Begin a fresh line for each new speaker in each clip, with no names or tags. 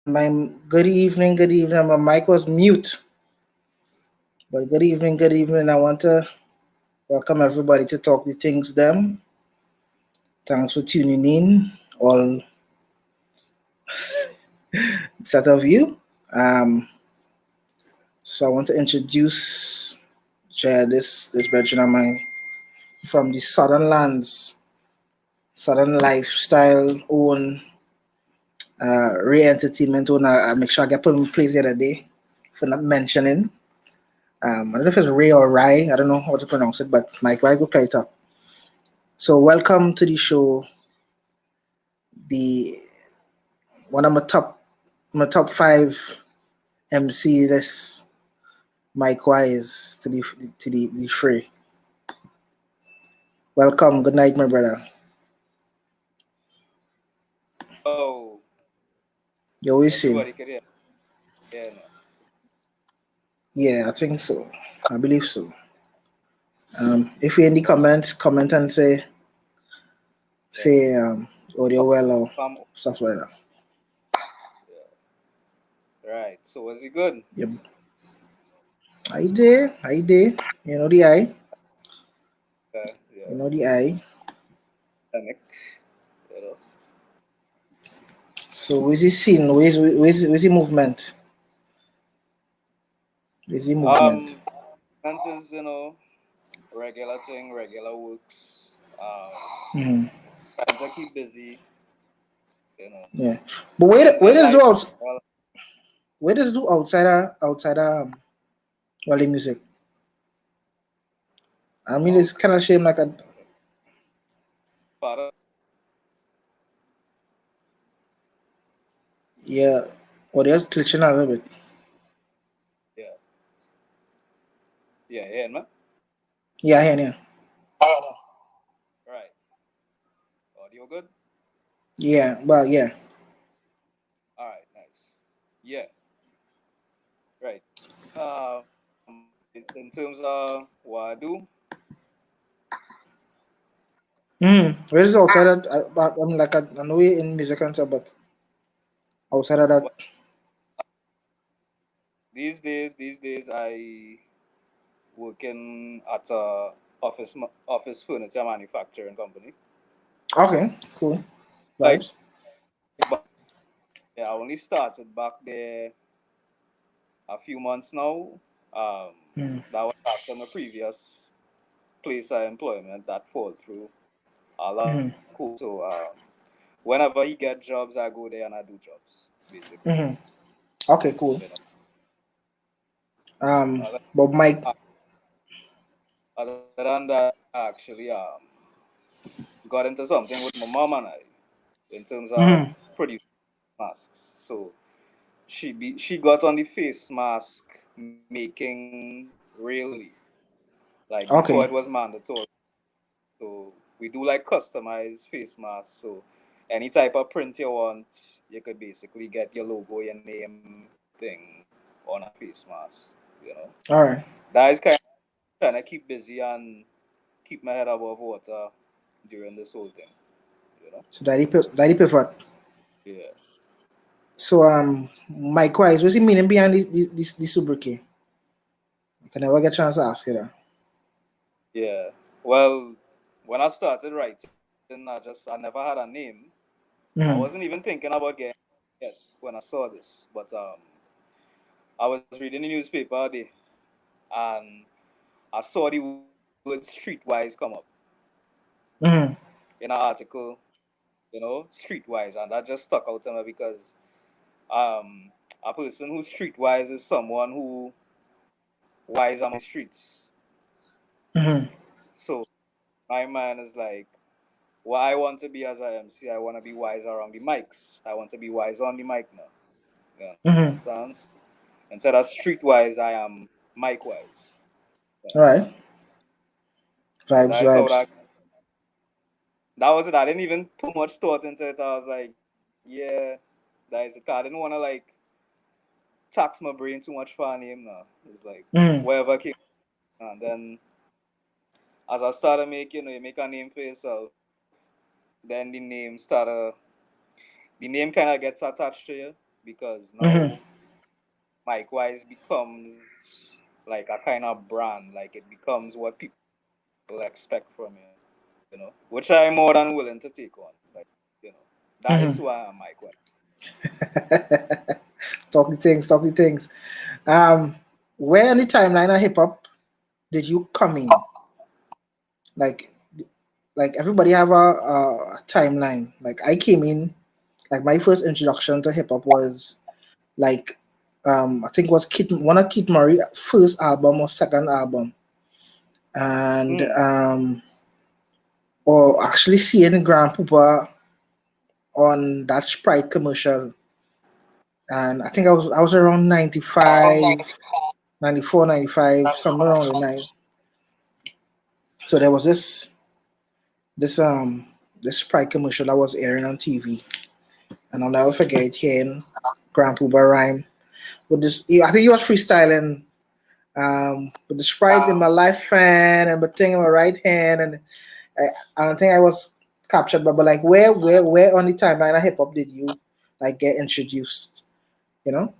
My good evening, good evening. My mic was mute, but good evening, good evening. I want to welcome everybody to Talk the Things Them. Thanks for tuning in, all set of you. Um, so I want to introduce share this version of mine from the Southern lands, Southern lifestyle own Ray Entertainment owner. I make sure I get put in place the other day for not mentioning. I don't know if it's Ray or Rye. I don't know how to pronounce it, but Mike Rye go play it up. So welcome to the show. The one of my top five MC this Mike Wise to the free. Welcome. Good night, my brother.
Oh,
You always say,
everybody can hear. Yeah, no.
yeah, I think so. I believe so. If you're in the comments, comment and say
Yeah.
audio well or
Come.
stuff like that.
Yeah. Right. So was it good?
Yep. I did. I did. You know the I. You
Yeah.
know the I.
Panic. You know.
So where's the scene? Where's the movement? Where's the movement?
Um, and is regular thing, regular works.
Hmm.
Trying to keep busy. You know,
Yeah. But where
in
does
life.
do out
Well,
where does do outsider Wally music? I mean it's kinda shame like a
Father.
yeah. Or they're glitching a little bit.
Yeah. Yeah, man.
Yeah, yeah.
Right. Audio good.
Yeah, well yeah.
All right. Nice. Yeah. Right. In terms of what I do,
Where is outside I mean like I know you're in music and stuff, but outside of that
well, these days, I working at a office furniture manufacturing company.
okay, cool.
Like,
Vibes.
but yeah, I only started back there a few months now. Um,
Mm.
that was after my previous place of employment that fall through a lot
Mm-hmm.
cool. So whenever he get jobs, I go there and I do jobs basically.
Mm-hmm. Okay, cool.
You know,
Um
other,
but Mike
other than that, I actually got into something with my mom and I in terms of
mm-hmm.
producing masks. So she got on the face mask making really like before it
Okay.
was mandatory. So we do like customized face masks. So any type of print you want, you could basically get your logo, your name, thing on a face mask. You know,
Alright.
that is kind of trying to keep busy and keep my head above water during this whole thing. You know,
So that he preferred.
yeah,
So Mike Wise, what's the meaning behind this sobriquet? I can never get a chance to ask you that.
yeah. Well, when I started writing, I never had a name. I wasn't
Mm-hmm.
even thinking about getting it when I saw this, but I was reading the newspaper today and I saw the word streetwise come up
Mm-hmm.
in an article, streetwise, and that just stuck out to me because um, a person who's streetwise is someone who wise among the streets.
Mm-hmm.
So my mind is like, what I want to be as a MC, I want to be wise around the mics. I want to be wise on the mic now. You
Mm-hmm.
understand? Instead of streetwise, I am mic wise. You understand?
Alright.
So
Vibes,
that is how
vibes.
that was it. I didn't even put much thought into it. I was like, yeah, that is it. 'Cause I didn't want to like tax my brain too much for a name now. It's like
Mm-hmm.
wherever came. And then as I started making, you make a name for yourself. Then the name kind of gets attached to you. because
Mm-hmm.
now Mike Wise becomes like a kind of brand, like it becomes what people expect from you know, which I'm more than willing to take on. Like, you know, that is
Mm-hmm.
who I am, Mike Wise.
Talk the things, talk the things. Um, where in the timeline of hip hop did you come in? Like, like everybody have a timeline. Like I came in, like my first introduction to hip hop was like, I think it was one of Kid Murray first album or second album, and
Mm.
or actually seeing Grand Poopa on that Sprite commercial, and I think I was around 95, 94, 95, somewhere around the nine. So there was this this Sprite commercial that was airing on TV, and I'll never forget hearing Grand Poopa rhyme with this. I think he was freestyling with the Sprite in my left hand and the thing in my right hand, and I don't think I was captured, but like where on the timeline of hip hop did you like get introduced? You know?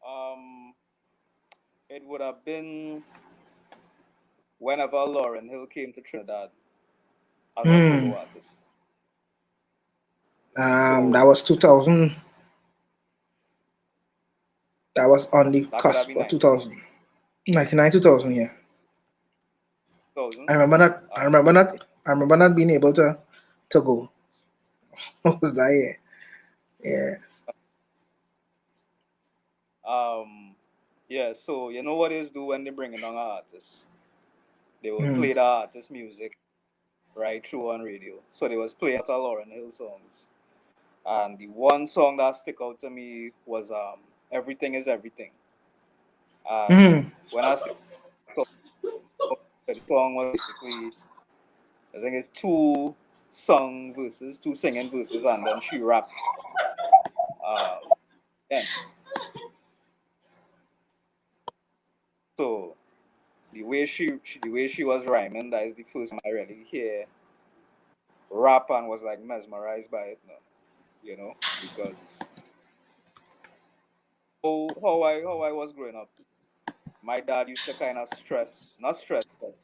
Um, it would have been whenever Lauren Hill came to Trinidad as a
Hmm.
solo artist. So
That was 2000. That was on the
that could have
cusp
been
of 2000, 99, 2000. Yeah,
2000.
I remember not. I
Um,
remember not. I remember not being able to go. What was that? Yeah, yeah.
um, yeah. So you know what is do when they bring in an artist? They will
Mm.
play the artist music right through on radio. So they was playing a lot of Lauren Hill songs. And the one song that stick out to me was Everything is Everything. And
Mm.
when I say so, the song was basically, I think it's two singing verses, and then she rap. Then so the way she was rhyming, that is the first time I really hear rap and was like mesmerized by it now, you know, because how I was growing up, my dad used to kind of not stress, but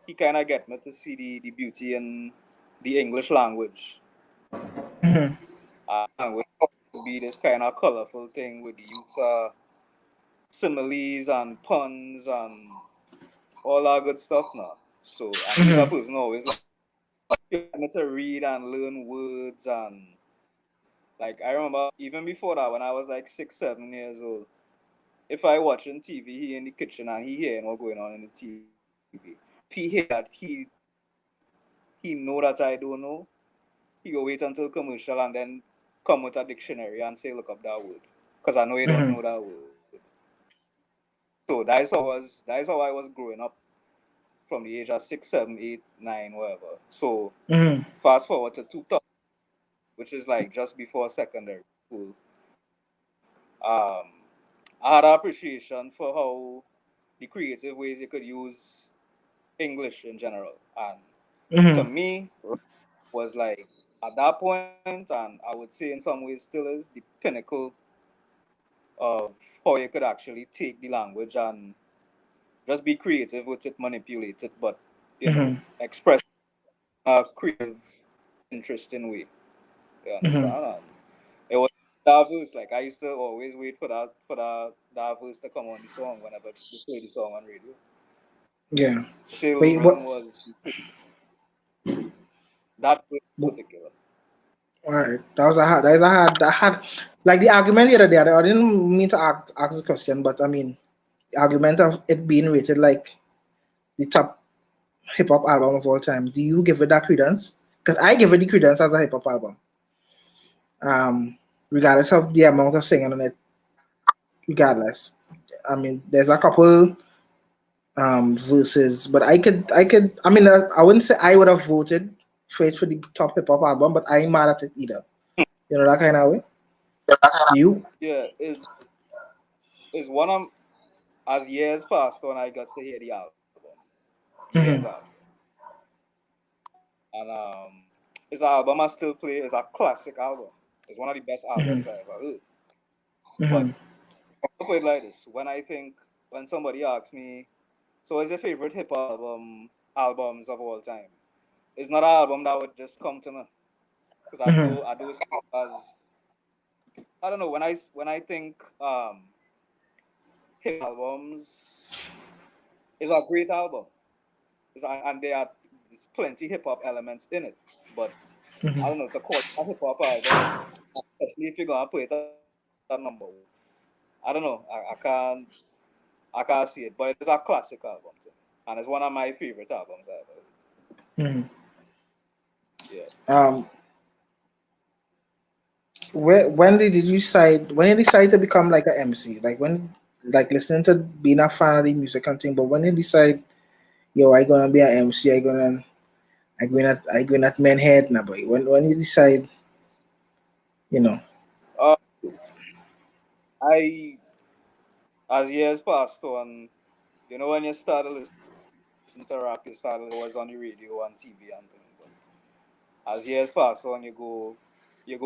he kind of get me to see the beauty in the English language.
Mm.
Language would be this kind of colorful thing with the use of similes and puns and all that good stuff now. So, and he's a
Mm.
person always like get me to read and learn words and like I remember even before that when I was like 6, 7 years old, if I watching TV he in the kitchen and he hearing what going on in the TV, if he hear that he know that I don't know, he go wait until commercial and then come with a dictionary and say look up that word. Because I know you don't
Mm.
know that word. So that's how I was growing up from the age of 6, 7, 8, 9, whatever. So
Mm.
fast forward to 2000, which is like just before secondary school. Um, I had an appreciation for how the creative ways you could use English in general. And to
Mm.
me, was like at that point, and I would say in some ways still is the pinnacle of how you could actually take the language and just be creative with it, manipulate it, but
Mm.
express a creative, interesting way. You
Mm.
understand? And it was diverse. Like I used to always wait for that verse to come on the song whenever they play the song on radio.
Yeah. Wait,
Children
what?
was that verse in particular.
All right, that was a hard. That is a hard. I had like the argument the other day. I didn't mean to ask the question, but I mean the argument of it being rated like the top hip hop album of all time. Do you give it that credence? Because I give it the credence as a hip hop album, regardless of the amount of singing on it. Regardless, I mean, there's a couple verses, but I could. I mean, I wouldn't say I would have voted for it for the top hip hop album, but I ain't mad at it either. You know that kind of way. You.
Yeah, is one of as years passed on, I got to hear the album years
Mm-hmm.
after, and it's an album I still play. It's a classic album. It's one of the best
Mhm.
albums I ever heard. But
Mhm.
I'll put it like this: when somebody asks me, "So, is your favorite hip hop albums of all time?" It's not an album that would just come to me because
Mhm.
I do see it as I don't know when I think hip albums is a great album. And there are there's plenty hip hop elements in it, but I
Mhm.
don't know to call it a hip hop album, especially if you're gonna put it at number 1. I don't know. I can't see it, but it is a classic album to me, and it's one of my favorite albums I ever heard.
Mhm.
Yeah.
Um, when did you decide? When you decide to become like a MC? Like when, like listening to being a fan of the music and thing. But when you decide, yo, I gonna be a MC. I going at Menhead now, boy. When you decide, you know.
Uh, I as years passed on, you know, when you started listening to rap, you started it was on the radio and TV and things. But as years pass on, you go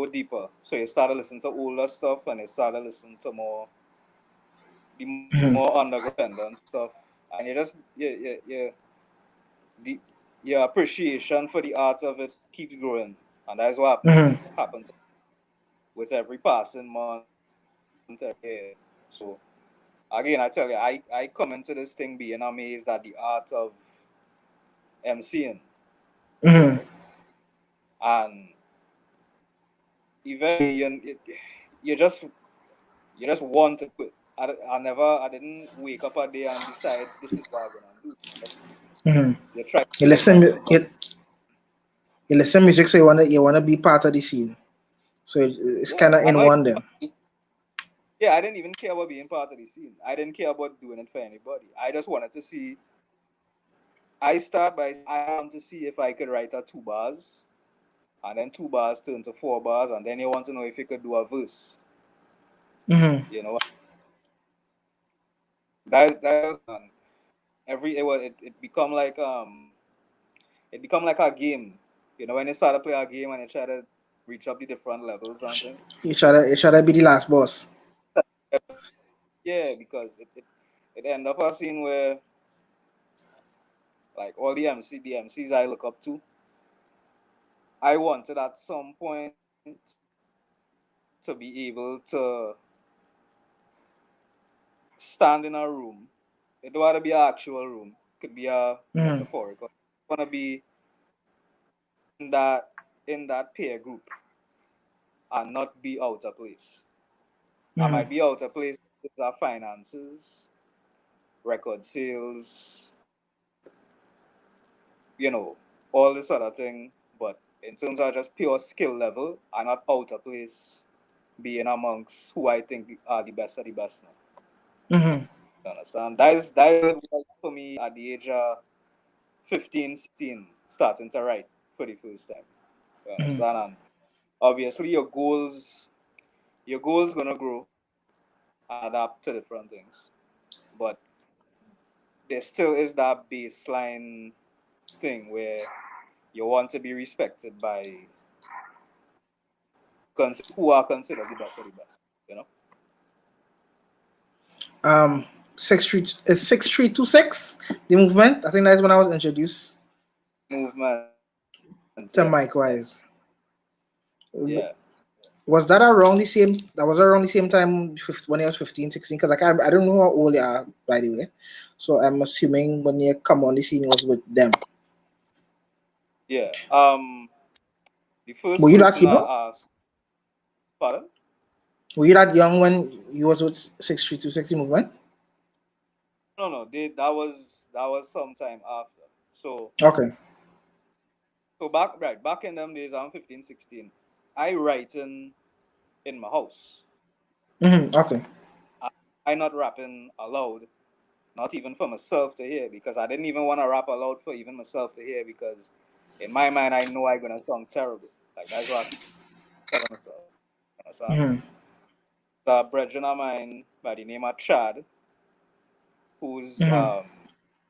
deeper. So you started listening to older stuff, and you started listening to the more
Mhm.
underground independent stuff, and the, your appreciation for the art of it keeps growing, and that's what
Mhm.
happens with every passing month, every year. So again, I tell you, I come into this thing being amazed at the art of MCing, you
Mhm.
know, and eventually you just want to do it. I didn't wake up a day and decide this is what I'm gonna do.
Mhm.
You try to
You
do it
listen.
and you
You listen music, so you wanna be part of the scene. So it's
yeah,
kind of
I'm
in
not
one then.
yeah, I didn't even care about being part of the scene. I didn't care about doing it for anybody. I just wanted to see I start by I want to see if I could write a 2 bars and then 2 bars turn to 4 bars and then you want to know if you could do a verse.
Mhm.
You know, that was every it become like a game. You know, when you start to play a game and you try to reach up the different levels and things.
You try to be the last boss.
Yeah, because it end up a scene where like all the MCs I look up to, I wanted at some point to be able to stand in a room. It don't want to be an actual room. Could be a
Mhm.
metaphorical. I want to be in that peer group and not be out of place. I
Mhm.
might be out of place in terms of finances, record sales, you know, all this other thing. But in terms of just pure skill level, I'm not out of place being amongst who I think are the best of the best now.
Mhm.
You understand? That is what it was for me at the age of 15, 16, starting to write for the first time. You
Mhm.
understand? And obviously your goals gonna grow and adapt to different things. But there still is that baseline thing where you want to be respected by who are considered the best of the best. You know,
Um, 6326, the movement. I think that's when I was introduced
movement. Yeah,
to
yeah,
Mike Wise.
yeah.
Was that around the same? That was around the same time when I was 15, 16. Because I don't know how old you are, by the way. So I'm assuming when you come on the scene was with them.
Yeah. The
Were
first
you that
person
young?
I asked, pardon?
Were you that young when you was with 6326 movement?
No, no, that was sometime after. So
Okay.
back in them days, I'm 15, 16. I write in my house.
Okay.
I, I not rapping aloud, not even for myself to hear, because I didn't even want to rap aloud for even myself to hear, because in my mind I know I'm gonna sound terrible. Like that's what I'm telling myself. Understand?
Mhm.
The brethren of mine by the name of Chad, whose
Mhm.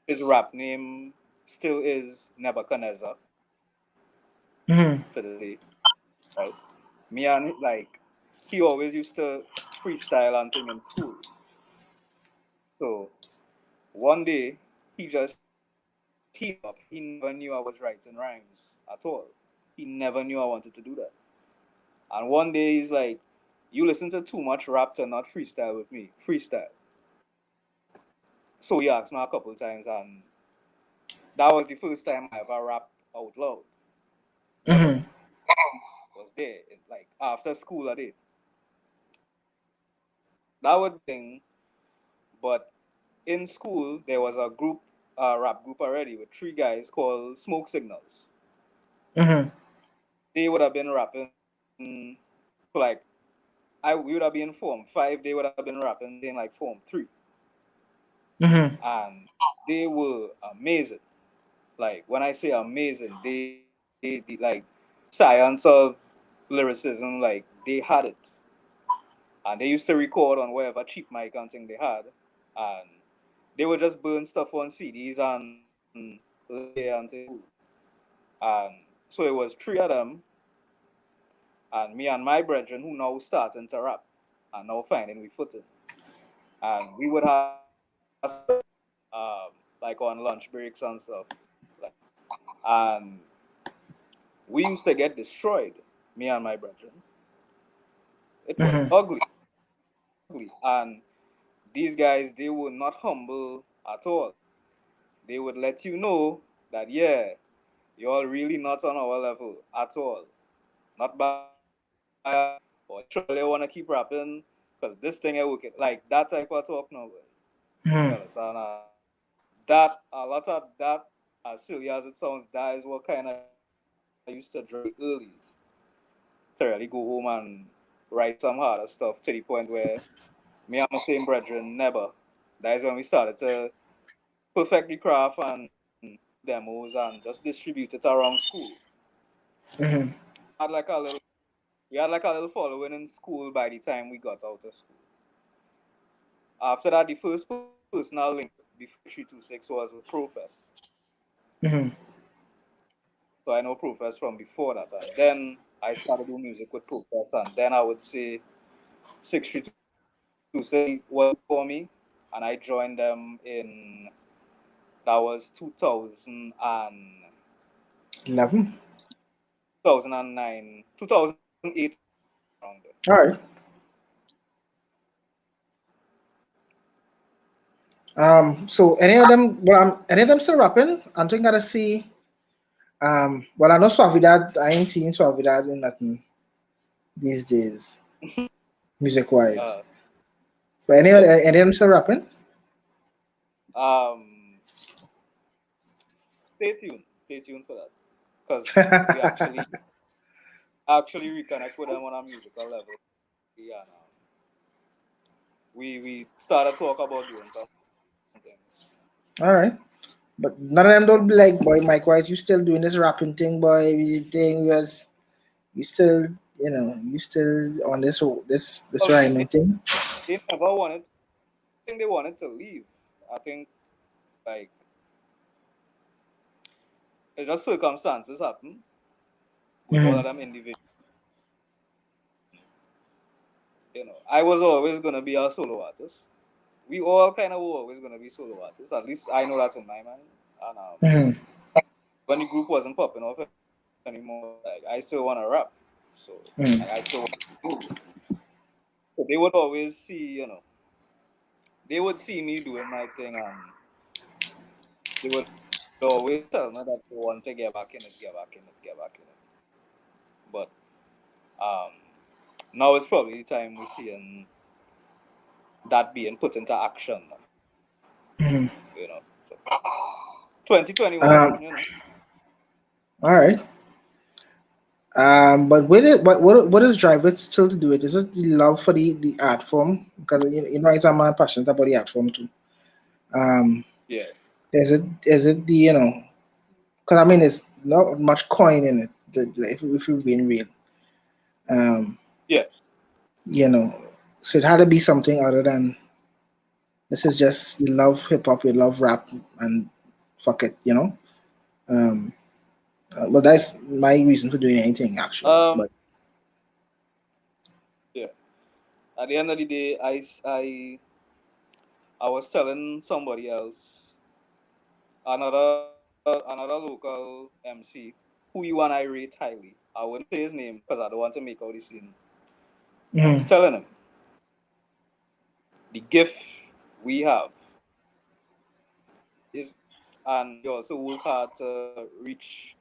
his rap name still is Nebuchadnezzar
Mhm.
to this day, right? Me and like he always used to freestyle and thing in school. So one day he just teamed up. He never knew I was writing rhymes at all. He never knew I wanted to do that. And one day he's like, "You listen to too much rap to not freestyle with me. Freestyle." So he asked me a couple times, and that was the first time I ever rapped out loud.
Mm-hmm.
Was there like after school I did. That was the thing, but in school there was a group, a rap group already with three guys called Smoke Signals.
Mm-hmm.
They would have been rapping for like we would have been form five. They would have been rapping in like form three,
Mm-hmm.
and they were amazing. Like when I say amazing, they like science of lyricism. Like they had it, and they used to record on whatever cheap mic and thing they had, and they would just burn stuff on CDs and lay and say, and so it was three of them, and me and my brethren who now starting to rap and now finding we footing, and we would have like on lunch breaks and stuff, like, and we used to get destroyed, me and my brethren. It was
Mm-hmm.
ugly, and these guys they were not humble at all. They would let you know that yeah, you're really not on our level at all. Not by or surely want to keep rapping because this thing ain't working. Like that type of talk now. You
Mm-hmm.
understand? That a lot of that, as silly as it sounds, that is what kind of used to drive early to really go home and write some harder stuff to the point where me and my same brethren never. That is when we started to perfect the craft and demos and just distribute it around school.
Mm-hmm.
Had like a little, we had like a little following in school by the time we got out of school. After that, the first personal link before 326 was with Profess.
Mm-hmm.
So I know Profess from before that. And then I started doing music with Profess, and then I would say 632 was for me, and I joined them in that was 2000 and
11.
2009, 2008 around there.
All right. So any of them, any of them still rapping? I'm thinking gotta see. Well, I know Suavidad. I ain't seen Suavidad in nothing these days, music wise.
Uh,
But any of them still rapping?
um, stay tuned for that because we actually reconnect with them on a musical level. Yeah, we started talk about doing something.
All right. But none of them don't be like, boy, Mike Wise, you still doing this rapping thing, boy. You thing was you still, you still on this
Well,
rhyming thing.
they never wanted. I think they wanted to leave. I think like it's just circumstances happen with all
Mm-hmm.
of them individuals. I was always gonna be a solo artist. We all kind of were always gonna be solo artists. At least I know that's in my mind. And
Mm-hmm.
when the group wasn't popping off anymore, like I still wanna rap. So
Mm-hmm.
like, I still want to do. So they would always see, they would see me doing my thing, and they would always tell me that they want to get back in it, get back in it, get back in it. But um, now it's probably the time we're seeing that being put into action.
Mm-hmm.
So 2021,
Um, all right. But what does drive it still to do it? Is it the love for the art form? Because I'm passionate about the art form too. Um,
Yeah.
is it the because I mean it's not much coin in it. If we're being real, um,
Yeah.
you know, so it had to be something other than this is just you love hip hop, you love rap, and fuck it, Um, well, that's my reason for doing anything actually.
Um,
But
At the end of the day, I was telling somebody else, another local MC, who you and I rate highly. I wouldn't say his name because I don't want to make out the scene. I was
Mm.
telling him the gift we have is, and you also work hard to reach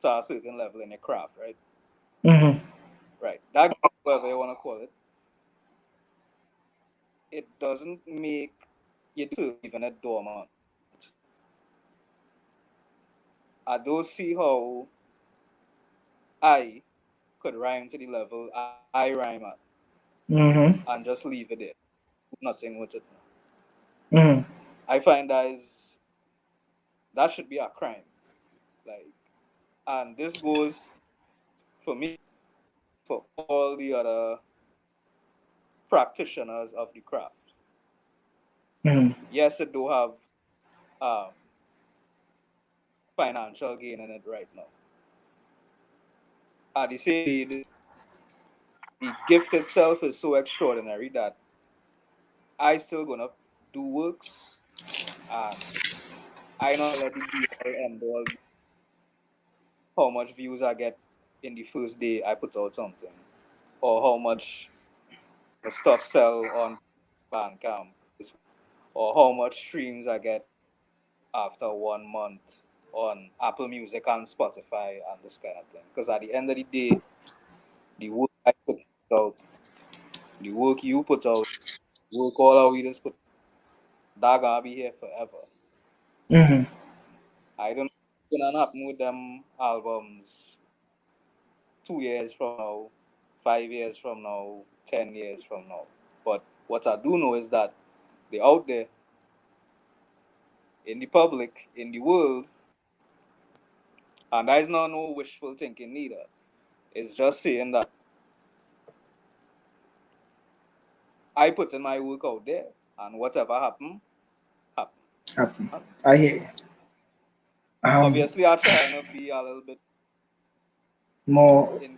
to a certain level in your craft, right?
Mm-hmm.
Right. That gift, whatever you want to call it, it doesn't make you deserve leaving it dormant. I don't see how I could rhyme to the level I rhyme at
Mm-hmm.
and just leave it there, nothing with it.
Mm-hmm.
I find that should be a crime. Like, and this goes for me, for all the other practitioners of the craft.
Mm-hmm.
Yes, it do have um, financial gain in it right now. At the same time, the gift itself is so extraordinary that I still gonna do works, and I not let it be all end all how much views I get in the first day I put out something, or how much the stuff sell on Bandcamp, or how much streams I get after 1 month on Apple Music and Spotify and this kind of thing. Because at the end of the day, the work I put out, the work you put out, work all our readers put, that gonna be here forever.
Mm-hmm.
I don't know what's gonna happen with them albums 2 years from now, 5 years from now, 10 years from now. But what I do know is that they're out there in the public, in the world, and that is not no wishful thinking neither. It's just saying that I put in my work out there, and whatever happen, happen.
Happen. I hear you.
Obviously, I try to be a little bit
More.
in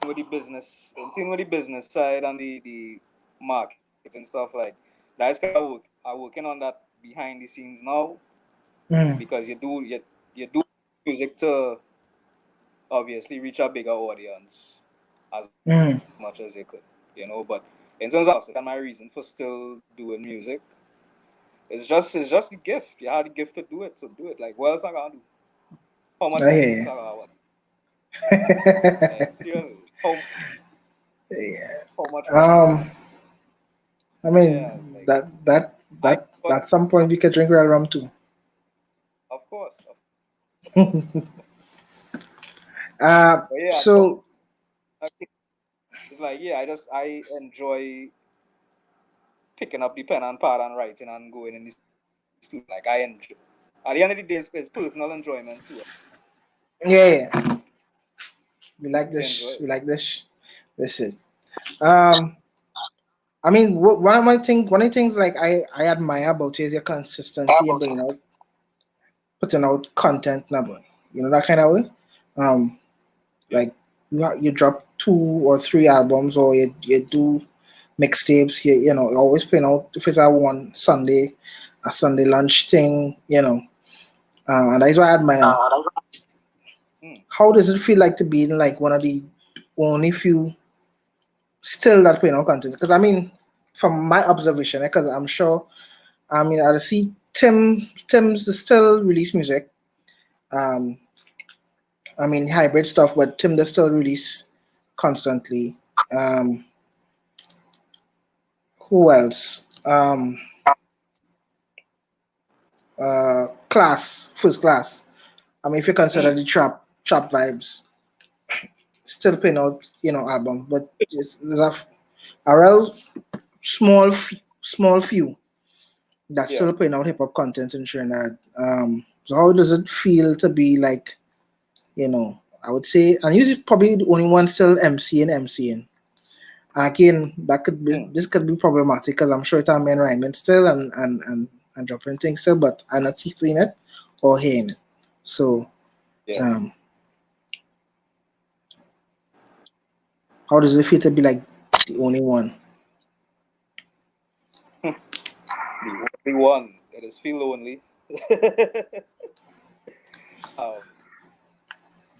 with the business, in with the business side and the market and stuff like. That's kind of work. I'm working on that behind the scenes now
Mm.
because you do music to obviously reach a bigger audience as much as you
Mm.
could, but in terms of and my reason for still doing music, it's just the gift. You had the gift to do it, so do it. Like, what else I gonna do? How much
I
more
hear
gigs
you.
I got? What? Like, seriously,
Yeah.
how much more?
Um. I
Yeah,
mean
like I
that
but
at some point we could drink real rum too.
of course, of course. But yeah, don't.
So
It's like yeah, I enjoy picking up the pen and pad and writing and going in the studio. Like I enjoy. At the end of the day, it's personal enjoyment too.
yeah, yeah, we
I
like
really enjoy
this.
it.
We like this. This is. Um. I mean, one of the things like I admire about you is your consistency in bringing out putting out content, number. You know that kind of way. Um.
Yeah.
Like you drop 2 or 3 albums, or you do mixtapes. You always putting out if it's a Sunday lunch thing. And that's why I admire.
Mm.
How does it feel like to be in like one of the only few still that putting out content? Because I mean, from my observation, because I'm sure, I mean, I see Tim's still release music. Um, I mean hybrid stuff, but Tim does still release constantly. Um, who else? Class, first class. I mean, if you consider the trap vibes, still putting out album, but there's a real small few that's
Yeah.
still putting out hip hop content in Trinidad. So how does it feel to be like, I would say, and usually probably the only one still MCing. And again,
Mm.
this could be problematic because I'm sure it's a main rhyming still and dropping things still, but I'm not seeing it or hearing it. So,
Yeah.
um, how does it feel to be like the only one?
one. It is feel lonely. um,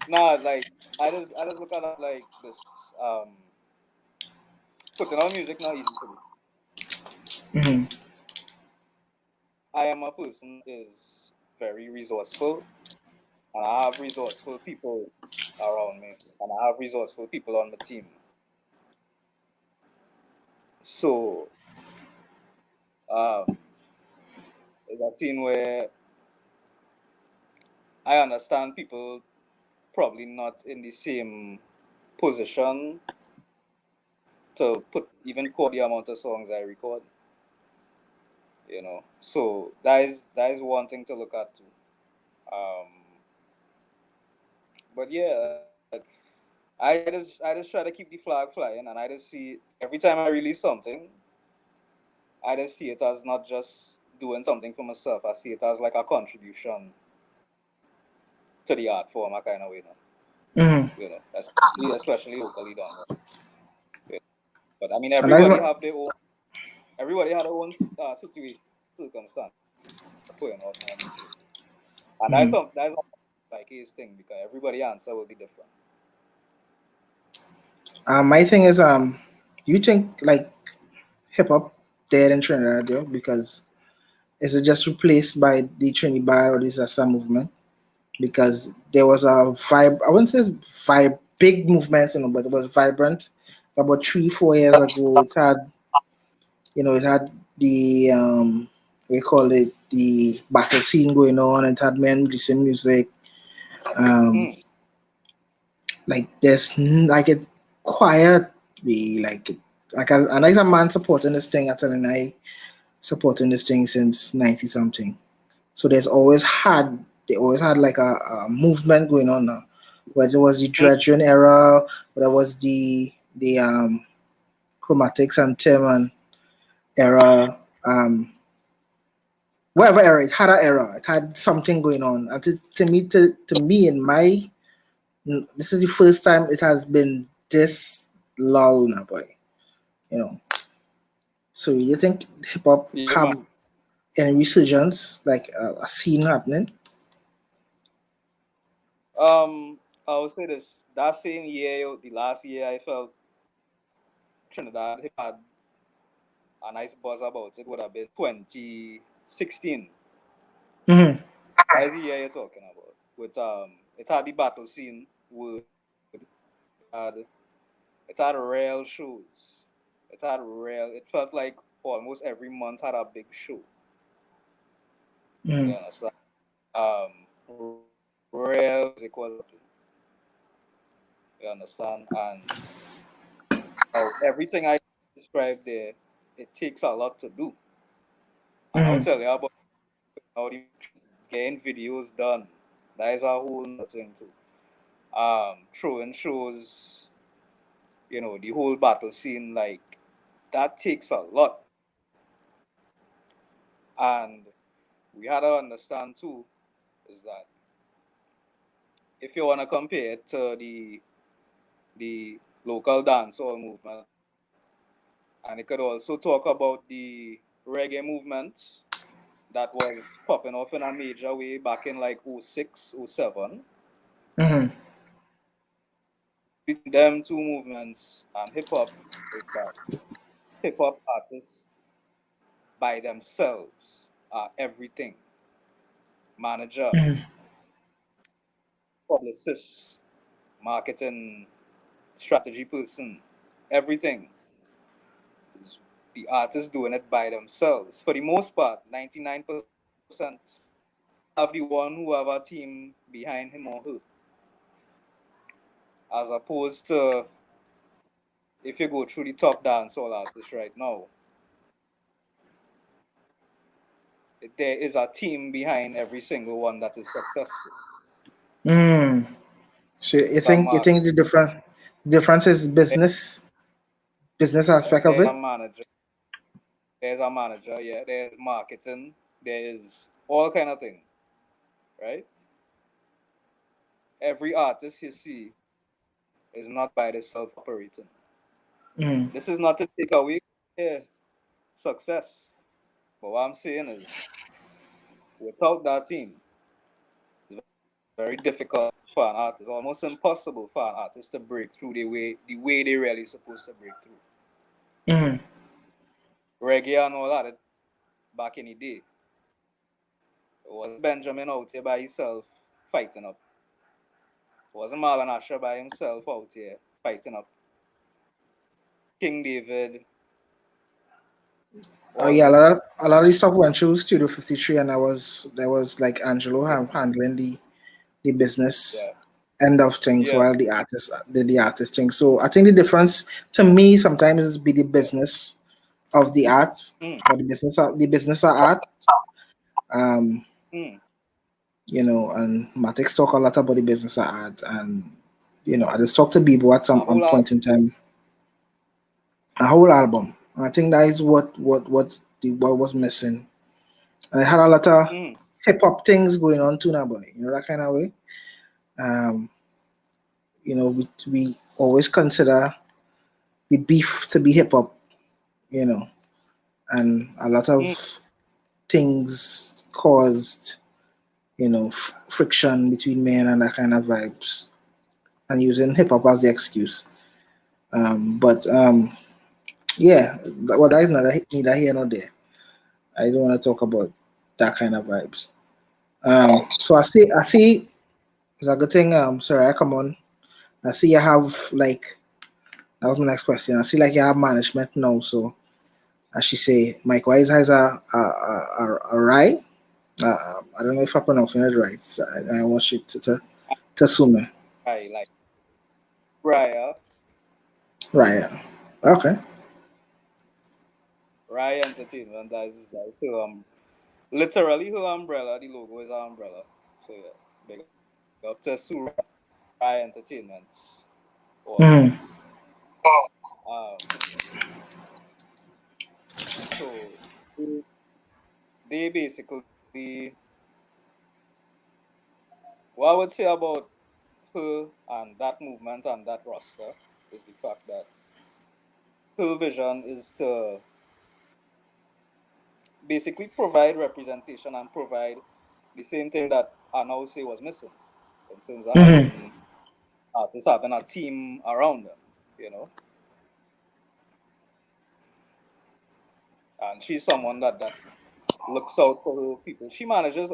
nah, like I just look at it like this. Um, Putting out music not easy for me.
Mm-hmm.
I am a person that is very resourceful, and I have resourceful people around me, and I have resourceful people on the team. So, um, there's a scene where I understand people probably not in the same position to put even record the amount of songs I record. So that is one thing to look at too. Um, but yeah, I just try to keep the flag flying, and I just see every time I release something, I just see it as not just doing something for myself. I see it as like a contribution to the art form, a kind of way,
Mm-hmm.
especially locally done. Yeah. But I mean,
And that's
everybody
what.
have their own. Everybody had their own situation, circumstance putting out more music, and
Mm-hmm.
that's like his thing because everybody answer will be different.
My thing is, you think like hip hop dead in Trinidad, yo? Because is it just replaced by the Trinidad or the Zasa movement? Because there was a vibe. I wouldn't say vibe big movement, but it was vibrant. About 3 4 years ago, it had the we call it the battle scene going on. It had men releasing music. Um,
Mm.
like like it quiet, be and as a man supporting this thing, I telling I supporting this thing since 90 something. So they always had like a movement going on now. Whether it was the
Mm.
dredging era, whether it was the chromatics and Tim and era, whatever era, it had an era. It had something going on. And to me in my this is the first time it has been this lull now, boy. You know. So you think hip hop
Yeah, man.
have any resurgence, like a scene happening?
I would say this. That same year, the last year, I felt Trinidad had a nice buzz about it. Would have been 2016.
Mm-hmm.
That is the year you're talking about. With it had the battle scene. It had real shows. It had real. It felt like almost every month had a big show.
Mm-hmm.
You understand? Real music was. You understand? And everything I described there, it takes a lot to do. And I'll
Mm-hmm.
tell you about how the getting videos done. That is a whole nother thing too. Throwing shows, the whole battle scene, like that takes a lot. And we had to understand too is that if you want to compare it to the local dancehall movement, and it could also talk about the reggae movement that was popping off in a major way back in like '06, '07.
Mm-hmm.
Between them two movements and hip hop is that hip hop artists by themselves are everything. Manager, publicist, marketing strategy person, everything. Is the artist doing it by themselves. For the most part, 99% have the one who have a team behind him or her. As opposed to if you go through the top dancehall artists right now, there is a team behind every single one that is successful.
Mm. So you
There's a
think you
mark,
think the difference is business aspect of
there's a
it?
manager, yeah, there's marketing, there's all kind of thing, right? Every artist you see is not by themselves operating.
Mm.
This is not to take away their success. But what I'm saying is, without that team, it's very difficult for an artist, almost impossible for an artist to break through the way they really supposed to break through.
Mm-hmm.
Reggae and all that back in the day, it wasn't Benjamin out here by himself fighting up. It wasn't Marlon Asher by himself out here fighting up. King David
Oh
was
yeah,
missing.
a lot of this stuff went through Studio 53, and there was like Angelo
Yeah,
handling the business
yeah,
end of things
yeah.
while the artist did the artist thing. So I think the difference to me sometimes is be the
Yeah.
business of the art
Mm,
or the business of art. Um,
mm.
and Matix talk a lot about the business of art, and I just talked to Bebo at
A
some on
whole lot.
point in time, a whole album. And I think that is what was missing. And I had a lot of
Mm,
hip hop things going on too now, boy. That kind of way. Um, we always consider the beef to be hip hop, you know, and a lot
mm.
of things caused, friction between men and that kind of vibes, and using hip hop as the excuse. But yeah, well, that is neither here nor there. I don't want to talk about that kind of vibes. So I see. It's a good thing. Sorry, I come on. I see you have like that was my next question. I see like you have management now. So as she say, Mike Wise has a right. I don't know if I'm pronouncing it right. So I want you to assume.
I like Raya,
Right. Okay.
Raya Entertainment. That's her literally her umbrella. The logo is her umbrella. So yeah, big up to Sura Raya Entertainment, all that.
Mm-hmm.
Um, so they basically, what I would say about her and that movement and that roster is the fact that her vision is to basically provide representation and provide the same thing that Anause was missing in terms of
Mm-hmm.
having artists having a team around them, you know. And she's someone that looks out for her people. She manages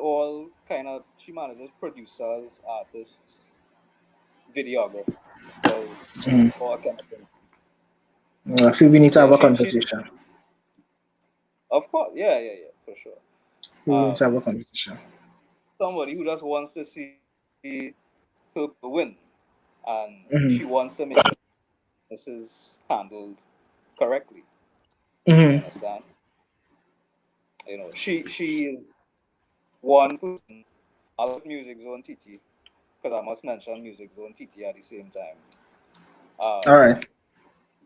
producers, artists, videographers,
Mm-hmm.
all kind of things.
I feel we need to
Yeah,
have a
she
conversation.
of course, yeah, for sure.
We need to have a
Um,
conversation.
Somebody who just wants to see her win, and she
Mm-hmm.
wants to make sure this is handled correctly. You
Mm-hmm.
understand? She is one person. I love Music Zone TT because I must mention Music Zone TT at the same time.
All
Um,
right.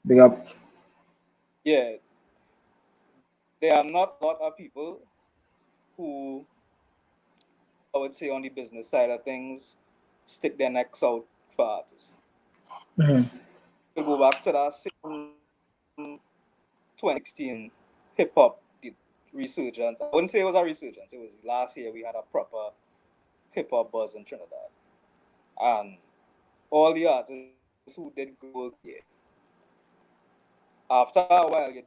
Big up.
yeah, there are not a lot of people who I would say on the business side of things stick their necks out for artists.
Mm-hmm.
To go back to that same 2016 hip hop resurgence. I wouldn't say it was a resurgence. It was last year we had a proper hip hop buzz in Trinidad, and all the artists who did good work here. After a while, you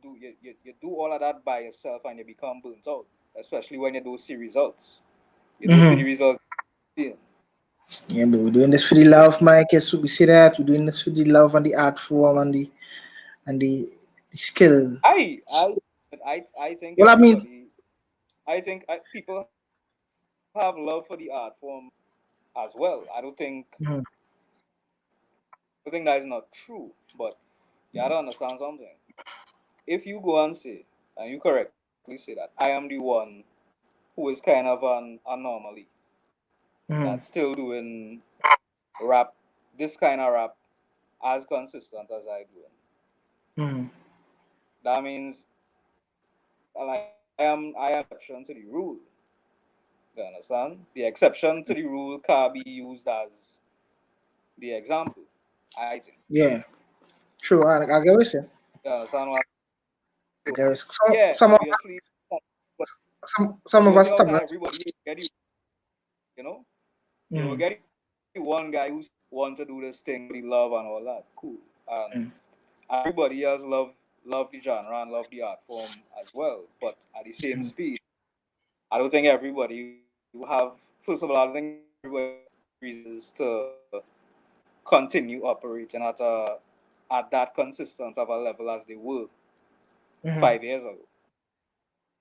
do all of that by yourself, and you become burnt out. Especially when you don't see results. You don't see the
Mm-hmm.
results.
Yeah, but we're doing this for the love, Mike. Yes, we see that. We're doing this for the love and the art form and the skill.
I think
Well, I mean,
people have love for the art form as well.
mhm,
I think that is not true, but you gotta understand something. If you go and say, and you correctly say that, I am the one who is kind of an anomaly that's
mhm,
still doing rap, this kind of rap, as consistent as I do,
mhm,
that means I am exception to the rule. You understand? The exception to the rule can be used as the example. I think.
yeah, true. I get what you're saying.
You understand what?
I
So
get what you're saying.
yeah,
Some of
obviously,
some of us
majority of the time,
stubborn.
everybody get you, you know, you will
Mm,
get you one guy who want to do this thing, he love and all that, cool. And
mm,
everybody else love the genre and love the art form as well. But at the same
mm,
speed, I don't think everybody will have. First of all, I don't think everybody reasons to continue operating at that consistent of a level as they were
mm.
5 years ago.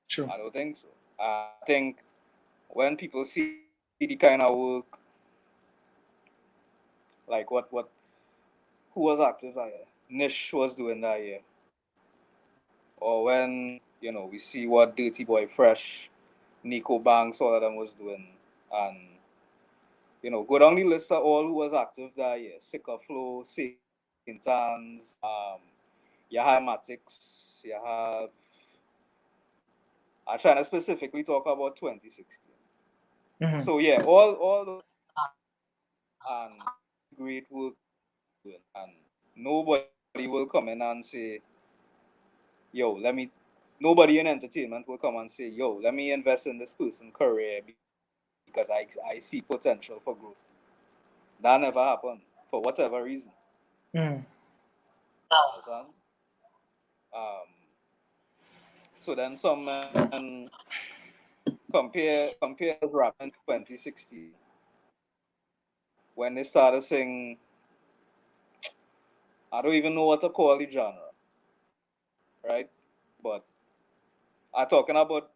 True.
I don't think so. I think when people see the kind of work, like what who was active that year, Nish was doing that year, or when we see what Dirty Boy Fresh, Nico Banks, all of them was doing, and go down the list of all who was active that year: Sicker Flow, Saint Anne's, you have Matix, you have. I'm trying to specifically talk about 2016.
Mm-hmm.
So yeah, all those and great work doing, and nobody will come in and say, "Yo, let me." Nobody in entertainment will come and say, "Yo, let me invest in this person's career because I see potential for growth." That never happened for whatever reason.
Mm.
Understand? Um, so then some men compare us rap in 2016 when they started saying, I don't even know what to call the genre, right? But I'm talking about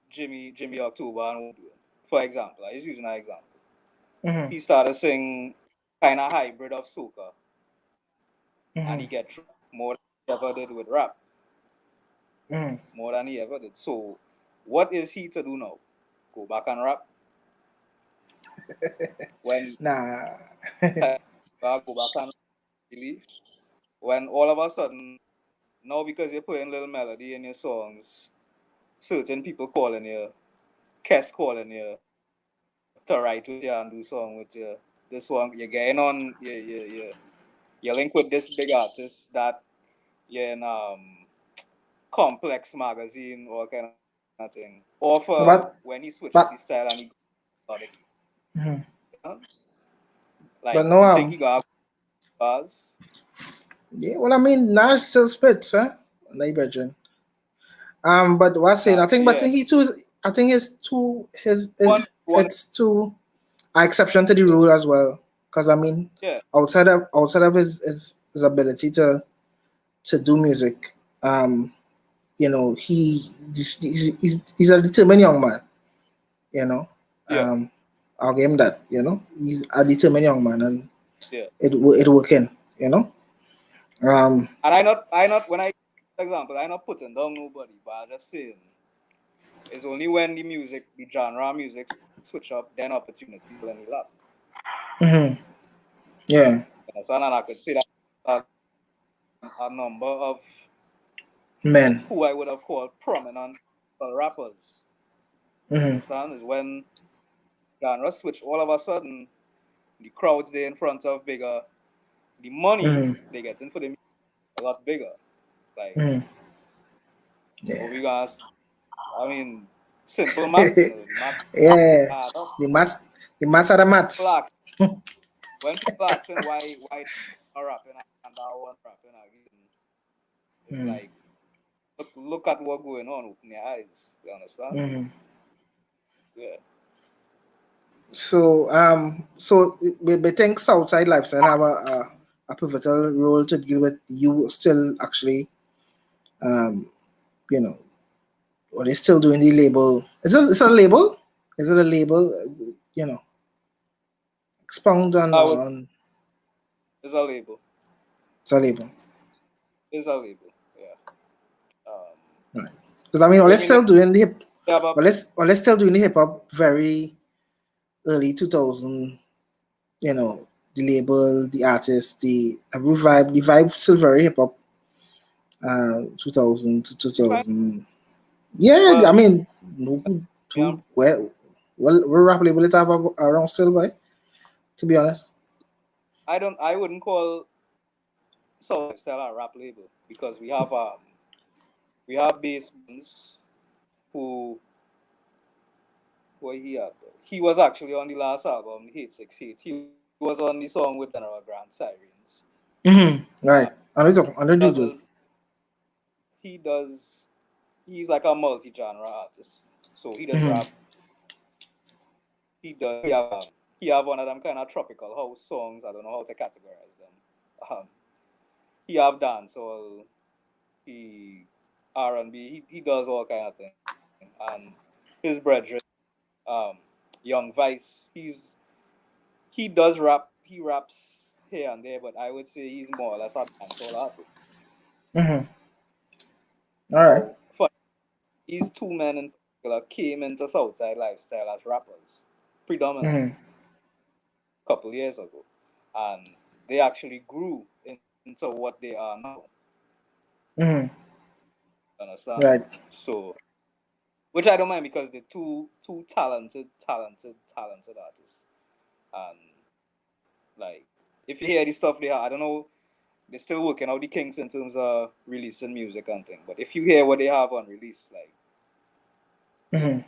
Jimmy October and what he doing. For example, I just using an example.
Mm-hmm.
He started saying kind of hybrid of soca, and
Mm-hmm.
he get more than he ever did with rap,
Mm-hmm.
more than he ever did. So, what is he to do now? Go back and rap when
Nah.
go back and really when all of a sudden now because you're putting little melody in your songs, certain people calling you, Kes calling you to write with you and do song with you. This one you're getting on you link with this big artist that you're in Complex magazine or kind of thing. Or for when he
but
switches the style
but
and he got it,
mhm.
you know? Like
But
you
no
think he got bars?
yeah, well I mean Nash still spits, huh? Like Bedouin. But what I saying, I
Nah,
think but
yeah.
he too I think it's too his it,
One
it's too an exception to the rule as well. Because I mean
yeah,
outside of his ability to do music, he's a determined young man, you know.
yeah,
I'll give him that, He's a determined young man and
yeah.
it working, you know. Um,
And I not when I example, I not putting down nobody, but I just saying it's only when the genre of music switch up, then opportunities will any lap.
mhm, yeah,
Understand? And I could say that a number of
man.
who I would have called prominent rappers.
Mhm,
Understand? Is when genre switch all of a sudden the crowds they in front of bigger, the money
mhm,
they get in for the music a lot bigger. Like
mhm,
what
yeah.
we gonna I mean simple maths, the math
Yeah,
add up.
the maths, the maths are the
People
maths.
ask when people asking why are rapping and that one rapping again, it's
Mhm,
like look at what going on, open your eyes. You understand?
mhm.
Yeah.
So we think Southside Lifestyle have a pivotal role to deal with you still actually, um, you know, or they still doing the label. Is it a label? Is it a label? You know, expound
I would
on
it's a label.
it's a label.
It's a label. Yeah. Um
Right. Because I mean,
I
let's
mean if
still doing the hip,
you have a
let's still doing the hip hop very early 2000. You know, the label, the artist, the vibe still very hip hop. 2000 to
define
2000. Yeah, I
well
mean,
yeah,
where rap label it have around still, by to be honest.
I wouldn't call South Lifestyle a rap label because we have bass bands who what he had. He was actually on the last album, Hate 68. He was on the song with General Grand Sirens.
Right. I know
Does
you
a,
do.
he does he's like a multi-genre artist. So he does
Mm-hmm.
rap, he have one of them kind of tropical house songs. I don't know how to categorize them. He have dancehall, he R&B, he does all kind of thing. And his brethren, um, Young Vice, he does rap, he raps here and there, but I would say he's more or less a dancehall artist.
Mm-hmm. All right.
Now, for these two men in particular came into Southside lifestyle as rappers, predominantly,
Mm-hmm.
a couple years ago, and they actually grew into what they are now.
Mm-hmm.
Understand?
Right.
So, which I don't mind because they're two talented artists, and like if you hear the stuff they have, I don't know, they're still working out the kinks in terms of releasing music and thing. But if you hear what they have on release, like
Mm-hmm.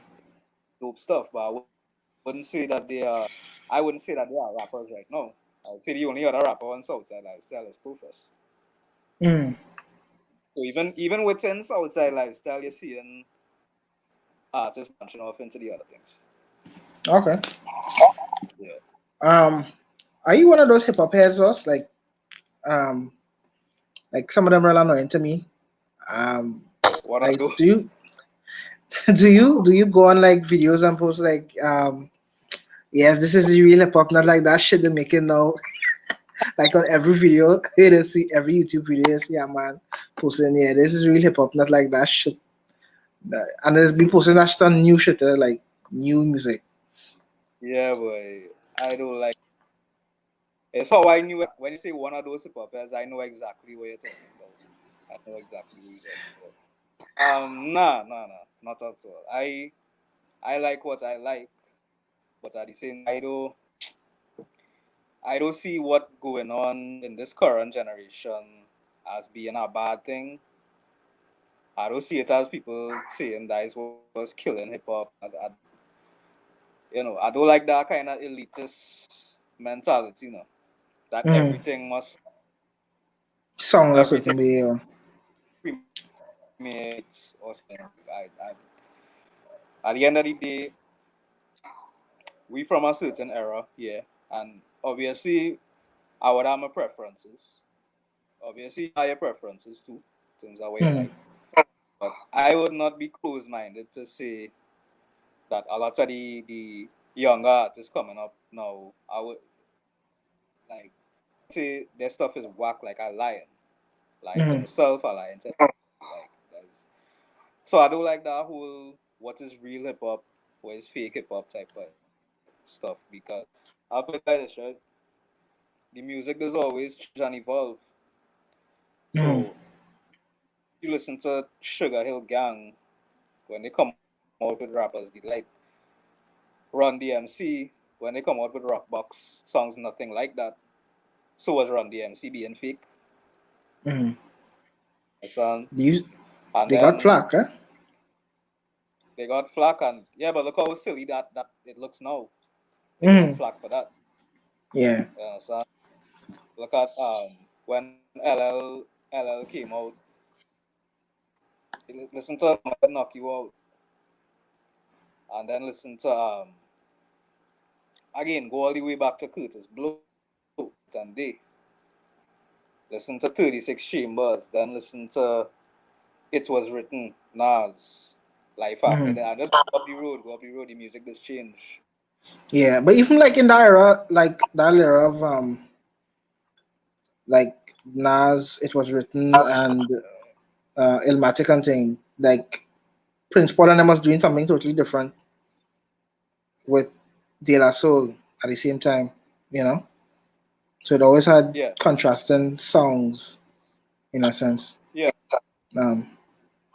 dope stuff, but I wouldn't say that I wouldn't say that they are rappers right now. I would say the only other rapper on Southside Lifestyle is Profess.
Mm-hmm.
So even within Southside Lifestyle, you're seeing artists branching off into the other things.
Okay.
Yeah.
Um, are you one of those hip hop heads, Ross? Um, like some of them are annoying to me. Um,
One of
like do
those.
you do you go on like videos and post like yes, this is the real hip hop, not like that shit they're making now. Like on every video, you see every YouTube video, you see a man posting, yeah, this is real hip hop, not like that shit. And there's been posting that shit on new shit, like new music.
Yeah, boy. I don't like. It's how I knew when you say one of those hip hop heads, I know exactly what you're talking about. I know exactly what you're talking about. Nah, not at all. I like what I like, but at the same time, I don't see what going on in this current generation as being a bad thing. I don't see it as people saying that it was killing hip hop. I don't like that kind of elitist mentality. That
Mm. Song a
everything
certain way.
premieres or something. At the end of the day, we from a certain era, yeah, and obviously I would have my preferences. Obviously, you have your preferences too, in terms of what you
Mm.
like. But I would not be close-minded to say that a lot of the younger artists coming up now, I would like say their stuff is whack like a lion, lying to
Mm.
myself, I lying to like that's so I don't like that whole what is real hip hop, what is fake hip hop type of stuff because I'll put it like this, right? The music does always change and evolve.
Mm.
So you listen to Sugar Hill Gang when they come out with rappers, they like Run DMC when they come out with Rockbox songs, nothing like that. So was Run DMC being fake?
Mm.
Son.
You,
And
they got
then
flack, huh?
they got flack, and yeah, but look how silly that it looks now. They're getting
Mm.
flack for that.
Yeah.
So look at when LL came out. Listen to Knock You Out, and then listen to again go all the way back to Curtis Blow night and day. Listen to 36 Chambers, then listen to It Was Written, Nas, Life After
Mm.
that. And just go up the road, the music does change.
Yeah. But even like in that era, like that era of like Nas, it was written and Illmatic and thing, like Prince Paul and them was doing something totally different with De La Soul at the same time, you know? So it always had
Yeah,
contrasting songs in a sense.
yeah,
Um,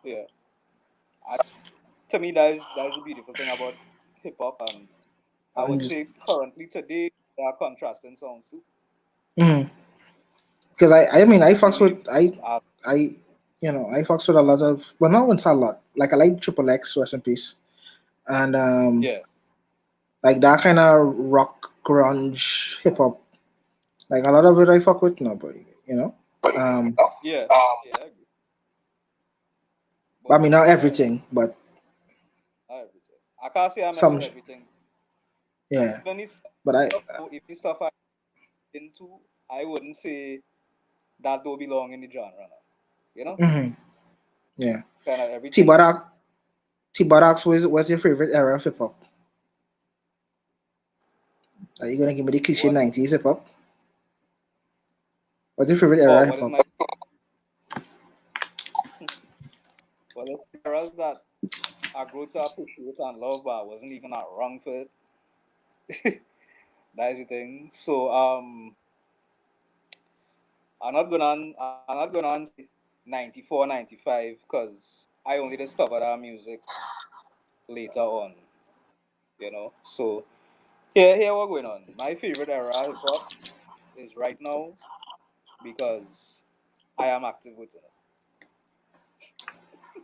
yeah. And to me, that is the beautiful thing about hip hop, and I
and
would
just
say currently today there are contrasting songs too.
because I mean I fucks with
We
I I fucks with a lot of, well, not once a lot, like I like Triple X, rest in peace, and
yeah,
like that kind of rock, grunge, hip hop. Like a lot of it I fuck with now, but you know. Um,
Yeah, yeah, I agree.
I
But
mean not
yeah,
everything, but
not everything. I can't say I mess
some.
with everything.
Yeah,
Even the stuff,
but I.
if the stuff I into, I wouldn't say that don't belong in the genre. Now. You know,
Mhm, yeah.
kind of
T
everything.
Barak, T Barak, what's your favorite era of hip hop? Are you gonna give me the cliche
What?
90s hip hop? What's your favorite era
Oh,
of hip
what is
hop?
my? Well, it's eras that I grew to appreciate and love, but I wasn't even that wrong for it. That's the thing. So I'm not gonna say 94, 95 because I only discovered our music later on. You know, so here what going on. My favorite era of hip hop is right now because I am active with it,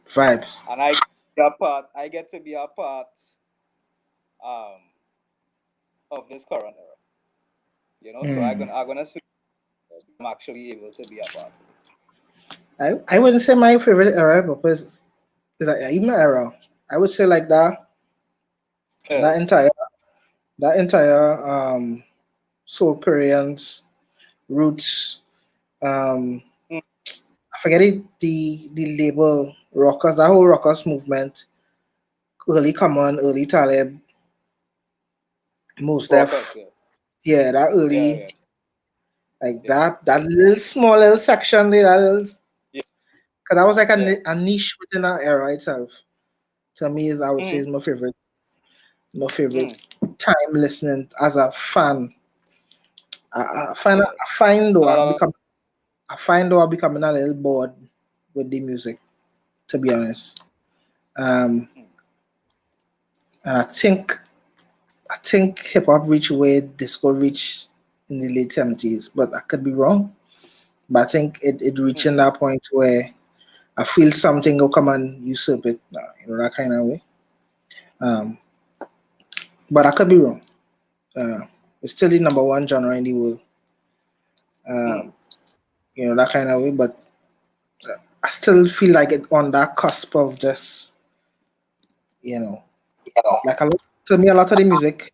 Vibes.
and I get to be a part. I get to be a part um of this current era. You know, so
Mm.
I'm gonna say I'm actually able to be a part of it.
I wouldn't say my favorite era, but is like even era. I would say like
Yeah.
that entire that entire Soul Koreans roots. Um,
Mm,
I forget it. The label rockers. That whole rockers movement. Early Common, early Taleb, Mos
Rockers,
Def.
yeah.
Yeah, that
Yeah,
early
yeah,
like
yeah.
that little small little section there. That little
Yeah.
because that was like
Yeah.
a niche within that era itself. To me, is I would say
Mm,
is my favorite
mm,
time listening as a fan.
yeah.
I find though
And a lot
I'm becoming a little bored with the music, to be honest. Um,
mm,
and I think hip hop reached where disco reached in the late 70s, but I could be wrong. But I think it
mm,
reaching that point where I feel something will come and usurp it, that kind of way. Um, but I could be wrong. Uh, it's still the number one genre in the world,
mm.
um, that kind of way. But I still feel like it on that cusp of just, you know, like to me, a lot of the music,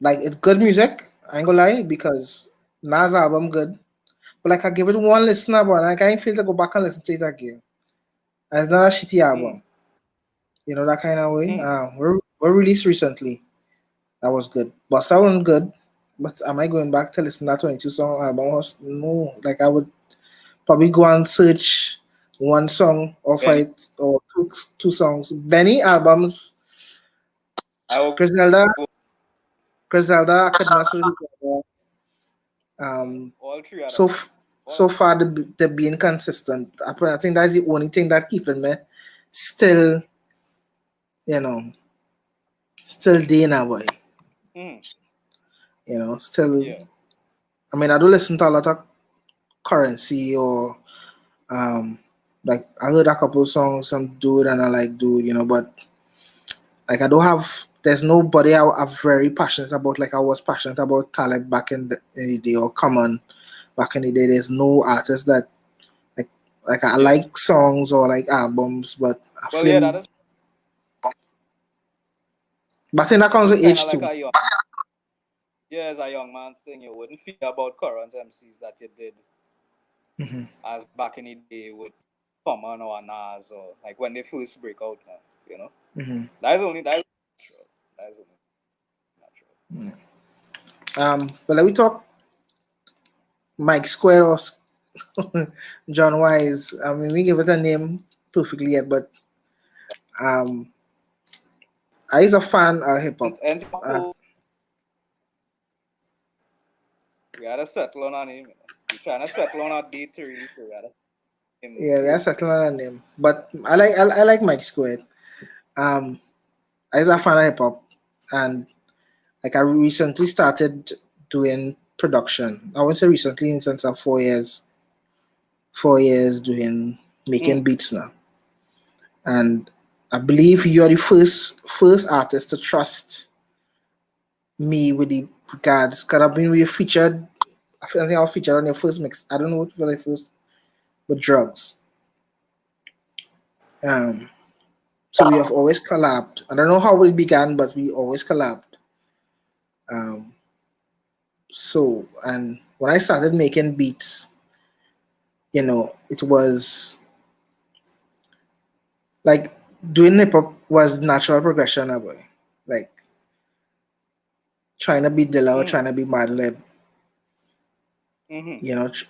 like it's good music. I ain't gonna lie because Nas album good, but like I give it one listen about, and I can't feel to go back and listen to it again. And it's not a shitty
Mm,
album, that kind of way.
mm.
We're released recently. That was good. But sound good. But am I going back to listen to that 22 song album? No. Like I would probably go and search one song or
Benny,
fight or two songs. Benny albums,
I will
Griselda,
go
I could mess with Griselda. Um,
all three of them.
so
All
so
three.
far the being consistent. I think that's the only thing that keeping me still, you know, still doing that way.
Mm,
Still.
yeah.
I mean, I do listen to a lot of currency or um like I heard a couple songs some dude and I like dude, but like I don't have there's nobody I'm very passionate about like I was passionate about Talib back in the day or Common back in the day. There's no artist that like I
Yeah.
like songs or like albums, but I
Well, yeah,
feel but I think that
that
comes
is
with
kind of
age
like
too.
a young, yeah, as a young man's thing. You wouldn't feel about current MCs that you did
Hmm.
as back in the day with Common or Nas or like when they first break out now, you know?
Hmm.
That is natural. That is only natural.
But let me talk Mike Square or John Wise. I mean, we give it a name perfectly yet, but um, I is a fan of hip hop.
And
Uh,
we gotta settle on our name, you know. We're trying to settle on our date to release, so we gotta him
yeah, we are
first.
settling on a name, but I like Mike Square. Um, I is a fan of hip hop, and like I recently started doing production. I won't say recently, in sense of 4 years, 4 years doing
Mm,
making beats now, and I believe you're the first artist to trust me with the regards because I've been really featured. I think I was featured on your first mix. I don't know what was the first with drugs. Um, so we have always collabed. I don't know how it began, but we always collabed. Um, so and when I started making beats, it was like doing hip hop was natural progression of it. Like trying to be Dilla or trying to be Madlib,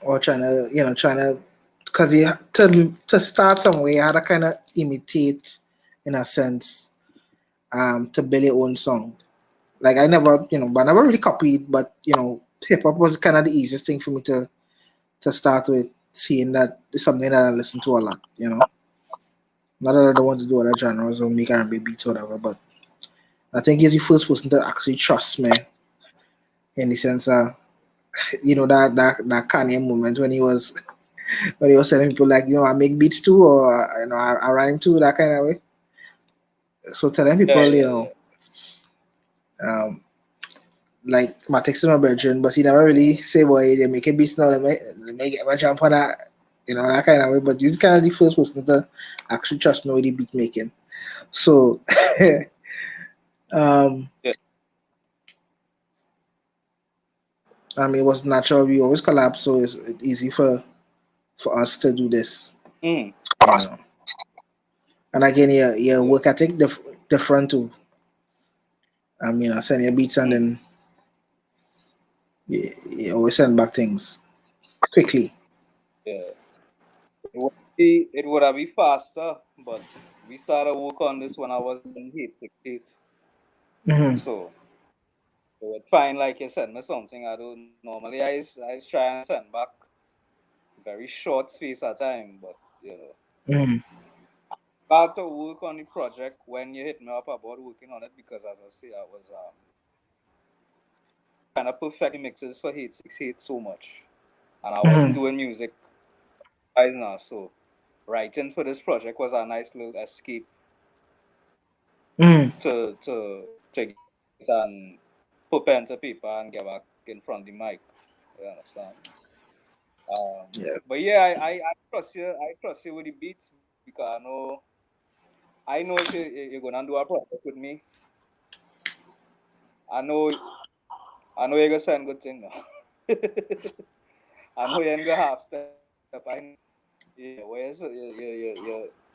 or trying to, because you to start somewhere, you had to kind of imitate, in a sense, to build your own song. Like I never, but I never really copied, but hip hop was kind of the easiest thing for me to start with, seeing that it's something that I listen to a lot. Not that I don't want to do other genres or make R&B beats or whatever, but I think he's the first person to actually trust me, in the sense of, that Kanye moment when he was telling people like, I make beats too, or I rhyme too, that kind of way. So telling people, like my text is my brethren, but he never really say, boy, they make a beats now, let me get my jump on that, that kind of way. But you're kind of the first person to actually trust me with the beat making. So it was natural. We always collab, so it's easy for us to do this. And again, your work ethic different too. I send your beats and then you always send back things quickly.
Yeah. It would have been faster, but we started work on this when I was in Heat 68. So it would find, like you send me something I don't normally. I try and send back very short space at time, but start to work on the project when you hit me up about working on it, because as I say, I was kind of perfect mixes for Heat 68 so much, and I wasn't doing music now, so writing for this project was a nice little escape to get and put pen to paper and get back in front of the mic. You understand? But yeah, I trust you. I trust you with the beats, because I know if you're gonna do a project with me, I know you're gonna send good thing now. I know you're gonna half step. Where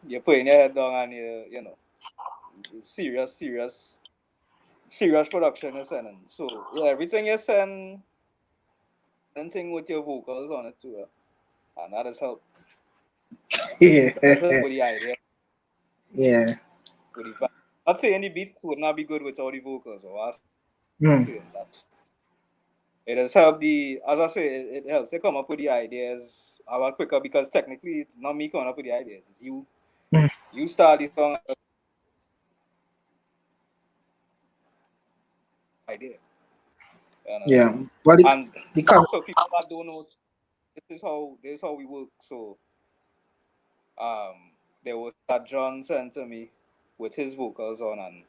you're putting your head down and serious production you're sending. So yeah, everything you send, anything with your vocals on it too, and that has helped. That's with the idea.
Yeah.
With the not saying the beats would not be good without the vocals, or saying that. It has helped as I say, it helps to come up with the ideas a lot quicker, because technically it's not me coming up with the ideas. It's you. You start the song idea.
Yeah, but
and so people that don't know, this is how we work. So there was that John sent to me with his vocals on, and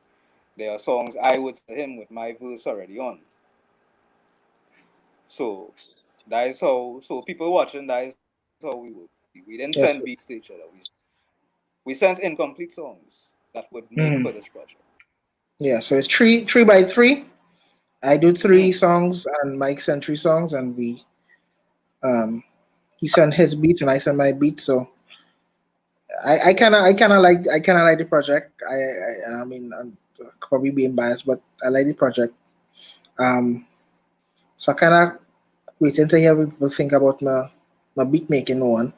there are songs I would send him with my verse already on. So that is how. So people watching, that is how we work. We didn't send beats to each other. We sent incomplete songs that would make for this project.
Yeah, so it's three by three. I do 3 songs and Mike sent 3 songs, and we he sent his beats and I sent my beats. So I kind of like the project. I mean, I'm probably being biased, but I like the project. So I kind of waiting to hear what people think about my beat making one.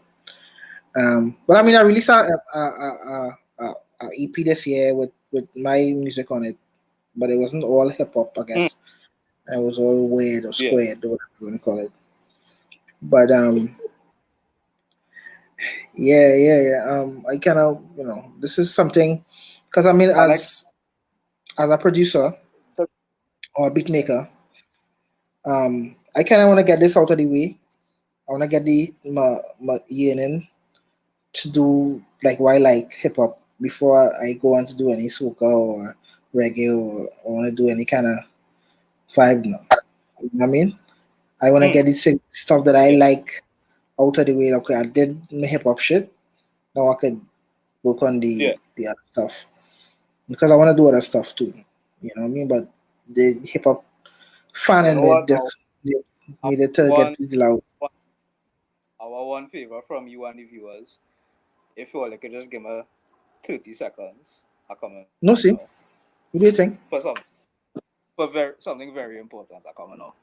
But I mean, I released a EP this year with my music on it, but it wasn't all hip hop, I guess. It was all weird or squared, or whatever you want to call it. But yeah. I kind of, this is something, because I mean, as a producer or a beat maker, I kind of want to get this out of the way. I want to get my yearning to do like why I like hip hop before I go on to do any soca or reggae or want to do any kind of vibe now. You know what I mean? I want to
Hmm.
get this stuff that I
Yeah.
like out of the way. Okay, I did my hip hop shit. Now I could work on
Yeah.
the other stuff because I want to do other stuff too. You know what I mean? But the hip hop fan
You
in
know
me
what?
just
I
needed to get
want
it loud.
our one favor from you and the viewers. If you all could just give me 30 seconds, I coming
No,
now.
see, what do you think?
For something very important I coming now.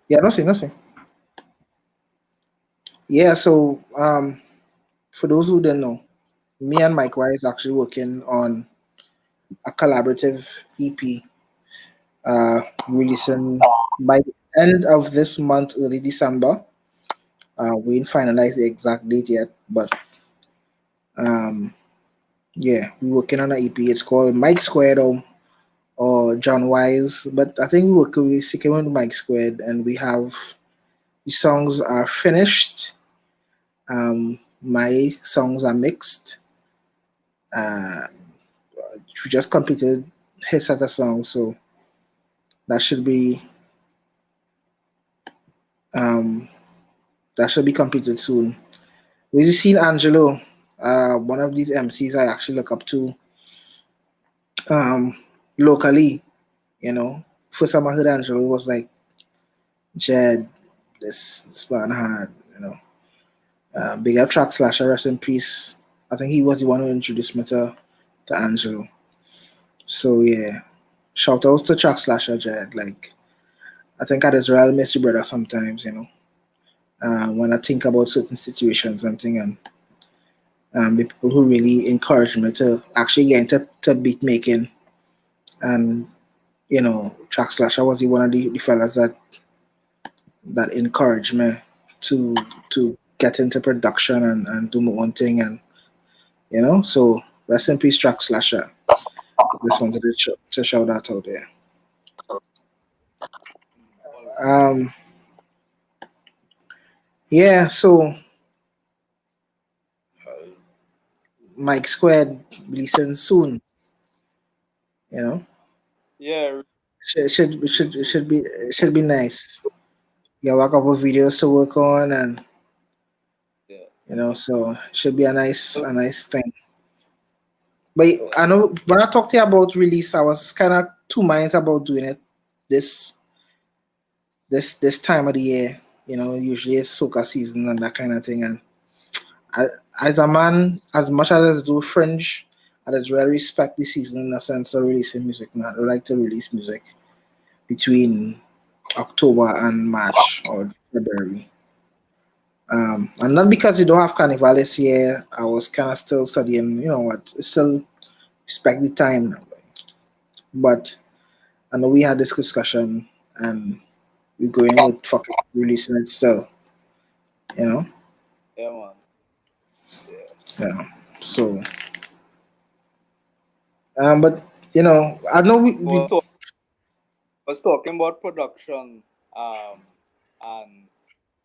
Yeah, no, see, no, see. Yeah, so for those who don't know, me and Mike White is actually working on a collaborative EP releasing by the end of this month, early December. We didn't finalize the exact date yet, but um, yeah, we're working on an EP. It's called Mike Squared or John Wise, but I think we're sticking with Mike Squared, and we have the songs are finished. My songs are mixed. Uh, we just completed his set of songs, so that should be um, that should be completed soon. We just seen Angelo, one of these MCs I actually look up to locally. You know, first time I heard Angelo was like, Jed, this man had, you know, big up track slasher, rest in peace. I think he was the one who introduced me to Angelo. So yeah, shout outs to track slasher, Jed. Like, I think I'd Israel miss your brother sometimes, you know. When I think about certain situations and thing, and the people who really encouraged me to actually get into to beat making, and you know, track slasher was the one of the fellas that encouraged me to get into production and do my own thing, and you know, so rest in peace, track slasher. Just wanted to shout that out there.
Always.
Um, yeah, so Mike Squared releasing soon, you know.
Yeah,
Should should
really
should
soon.
should be should be nice. You have a couple of videos to work on, and
Yeah.
you know, so should be a nice thing. But I know when I talked to you about release, I was kind of two minds about doing it this this time of the year. You know, usually it's soca season and that kind of thing. And I, as a man, as much as I do fringe, I just really respect the season in the sense of releasing music. Now I don't like to release music between October and March or February. And not because you don't have carnival this year. I was kind of still studying. You know what? Still respect the time now. But I know we had this discussion, and we're going with fucking releasing it still. You know.
Yeah, man. Yeah.
Yeah. So, but you know, I know we
Was, talk, was talking about production, um, and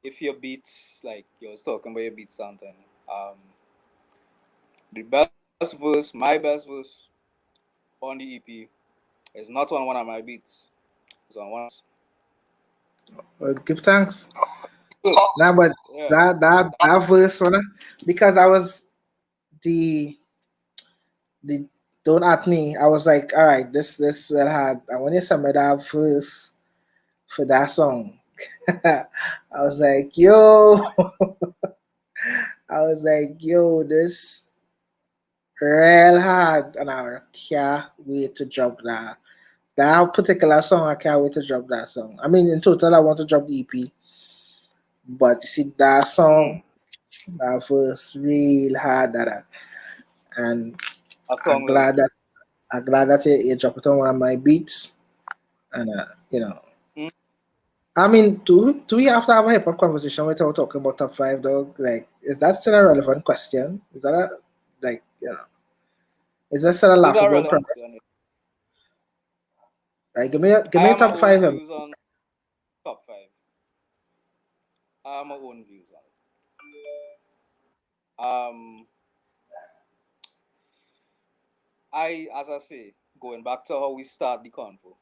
if your beats, like you was talking about your beats something, um, the best verse, my best verse on the EP is not on one of my beats. It's on one.
give thanks.
Good.
Nah, but
Yeah.
that verse one, because I was the the don't at me. I was like, all right, this will had. I want you to submit that verse for that song. I was like, yo, I was like, yo, this real hard, and I can't wait to drop that. That particular song, I can't wait to drop that song. I mean, in total, I want to drop the EP, but you see that song,
Mm.
that verse real hard, and
A
I'm
song like
glad that you dropped it on one of my beats, and you know.
mm,
I mean, do we have to have a hip hop conversation without talking about top five, dog? Like, is that still a relevant question? Is that a like, you know, is that still a
is a
laughable
relevant
premise?
question.
Like, give
I
me a
have my
top
own
five.
views on top five. I have my own views on it. as I say, going back to how we start the convo,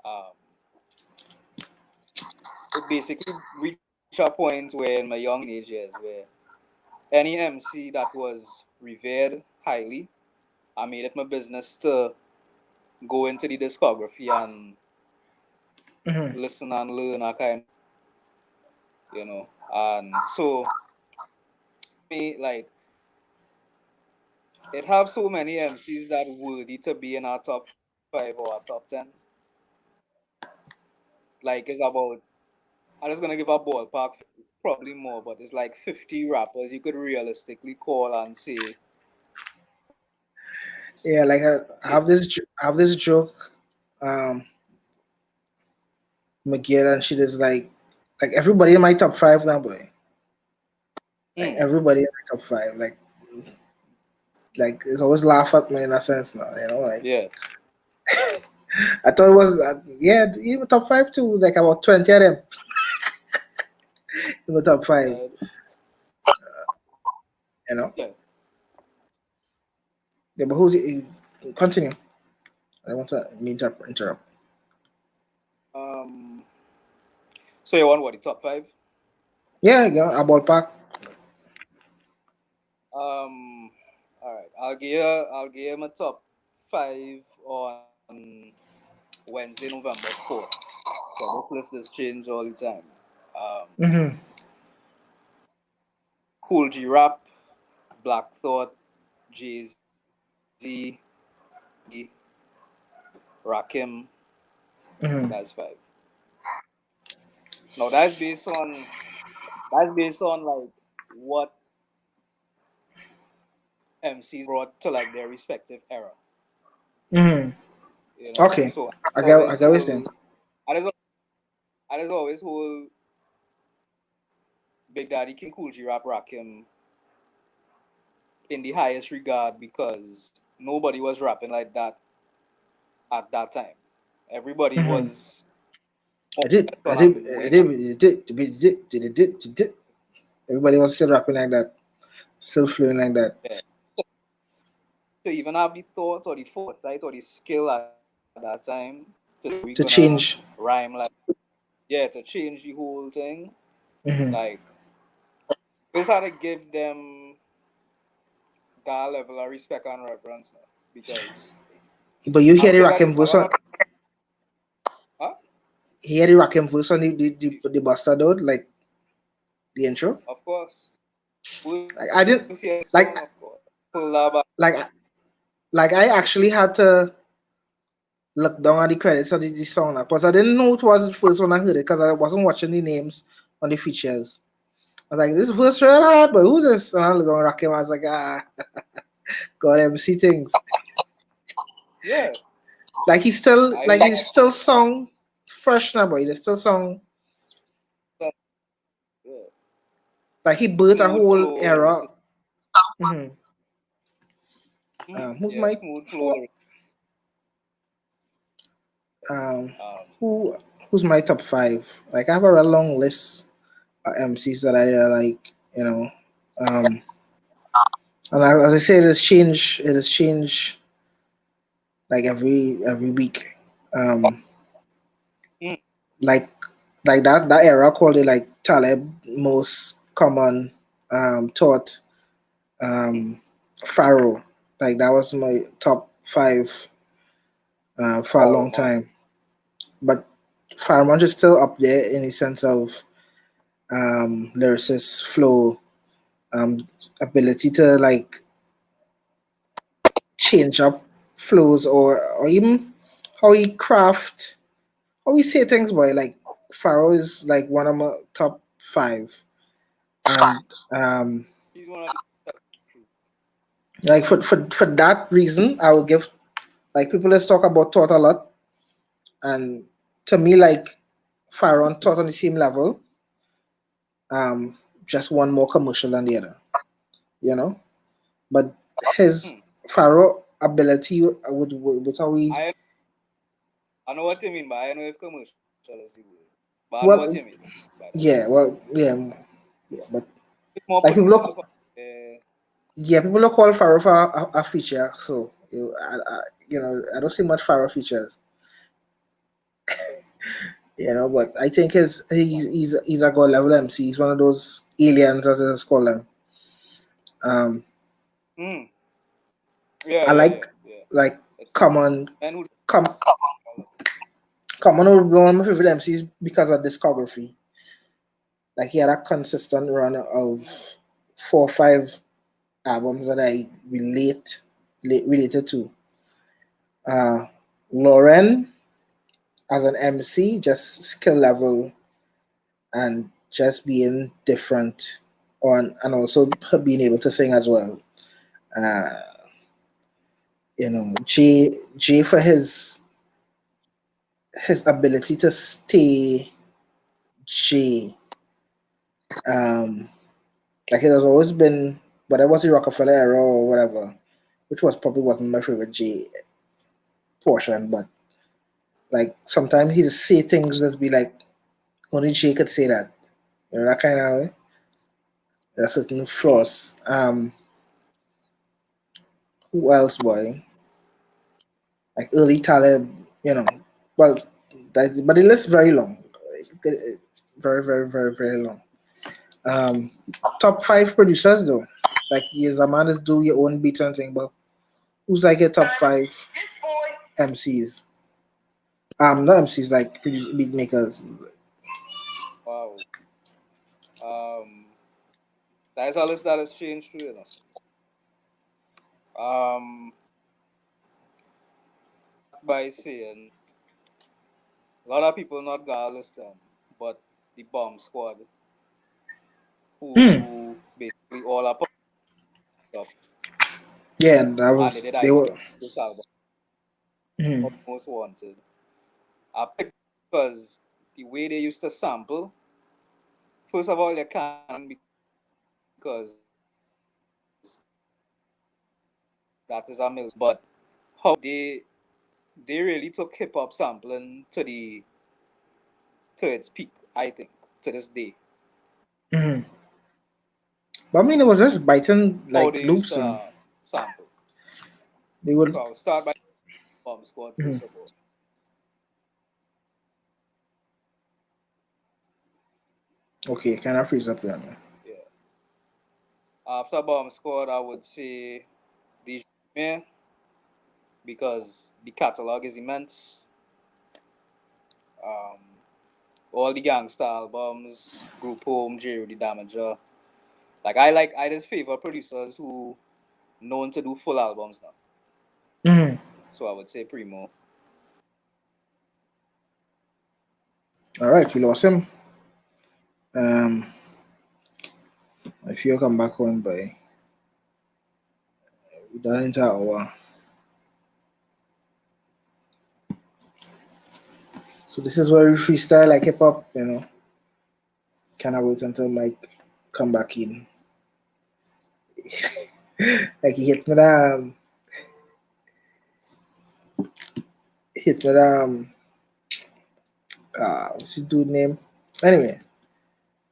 um, it basically reached a point where in my young teenage years where any MC that was revered highly, I made it my business to go into the discography and
Mhm.
listen and learn a kind, And so me like it have so many MCs that worthy to be in our top five or our top 10. Like it's about I'm just gonna give a ballpark. It's probably more, but it's like 50 rappers you could realistically call and say
Yeah, like
say
I have this joke. Um, Miguel and shit is like everybody in my top five now, boy. Like
mm,
everybody in my top five, like it's always laugh at me in a sense now, you know. Like
yeah.
I thought it was yeah, even top five too. Like about 20 of them in the top five,
Uh,
you know.
yeah.
Yeah, but who's it? Continue. I don't want to interrupt.
Um. So you want what the top five?
Yeah, yeah, a ballpark.
All right. I'll give you my top five on Wednesday, November 4th. So this list has changed all the time. Um,
Mm-hmm.
Cool G Rap, Black Thought, Jay Z, Rakim.
Mm-hmm.
That's five. Now that's based on like what MCs brought to like their respective era.
Mm-hmm. Okay,
So
I
always
get what you're saying.
whole I just always whole Big Daddy King Cool G Rap Rakim in the highest regard because nobody was rapping like that at that time. Everybody
Mm-hmm.
was on and way up.
I did. Everybody was still rapping like that, still flowing like that.
Yeah. To even have the thought or the foresight or the skill at that time to say we're
To
gonna
change.
rhyme like yeah, to change the whole thing.
Mm-hmm.
Like we just had to give them that level of respect and reverence now. Because
But you
I'll
hear the
say that
Rakim
a
verse
lot
on,
of huh?
hear the Rakim verse on the Bastard out, like the intro.
Of course.
Like I didn't
Who's here
like
song of course. Pull that back.
like like I actually had to look down at the credits of the song because I didn't know it was the first one I heard it because I wasn't watching the names on the features. I was like, this verse real hard, but who's this? And I looked on Rakim, I was like, God MC things.
Yeah.
Like
I
he's still song fresh now, boy. He's still song
yeah.
like he birthed a
Smooth
whole
flow
era.
lyrics.
hmm Who's
Yeah,
my
smooth flow lyrics.
um
Um
who who's my top five? Like I have a real long list of MCs that I like, you know. Um and as I say, it has changed. It has changed like every week. Um,
mm,
like that era called it like Taleb most common thought um Pharaoh. Like that was my top five for a long
Paramount.
time. But Paramount is still up there in the sense of lyricist flow, ability to like change up flows or even how he craft how we say things boy like Pharaoh is like one of my top five and
He's one of the true.
like for that reason I would give like people let's talk about thought a lot and to me like Pharaoh and thought on the same level just one more commercial than the other you know but his
Mm.
Pharaoh ability with how we
I I know what you mean, but I know if commercial is the word. But I know what you
well
mean, by that.
yeah but
It's more
like
put
people
himself
look
up.
yeah people look call Pharaoh for a feature so I don't see much Pharaoh features. But I think he's a god level MC. He's one of those aliens, as it's called them. Um,
Mm. Yeah,
I
yeah, yeah,
like
yeah.
like
It's
Common.
and who
Come Common would be one of my favorite MCs because of discography. Like he had a consistent run of 4 or 5 albums that I related to. Uh, Lauren as an MC, just skill level and just being different and also being able to sing as well. Uh, Jay for his ability to stay Jay. Um, like it has always been, whether it was the Rockefeller era or whatever, which wasn't my favorite Jay portion, but like sometimes he just say things that be like only Jay could say that. That kind of way. There's certain
mm,
flaws. Who else, boy? Like early Taleb, you know. Well, but the list is very long. Very, very, very, very long. Top 5 producers though. Like yes, a man is do your own beats and thing, but who's like your top 5 MCs? Not MCs, like beat makers.
wow. Um, that's a list that has changed too, by saying a lot of people not gonna list them, but the Bomb Squad,
Hmm.
who basically all up stuff,
Yeah, that
and they
was
did
they
ice
were.
this album,
Hmm.
Most Wanted. I picked because the way they used to sample, first of all, you can because that is a mill, but how they really took hip hop sampling to its peak, I think, to this day.
Hmm. But I mean, it was just biting
How
like
they used
loops, and
to sample.
they would.
So I'll start by Bomb Squad
Hmm.
first of all.
Okay, kind of freeze up there, man.
Yeah. After Bomb Squad, I would say DJ Premier because the catalog is immense. Um, all the gangsta albums, Group Home, Jerry the Damager. I just favor producers who known to do full albums now.
Hmm.
So I would say Primo.
All right, we lost him. Um, if you come back on by that entire hour. So this is where we freestyle like hip hop, Cannot wait until Mike come back in. Like he hit me what's his dude name? Anyway,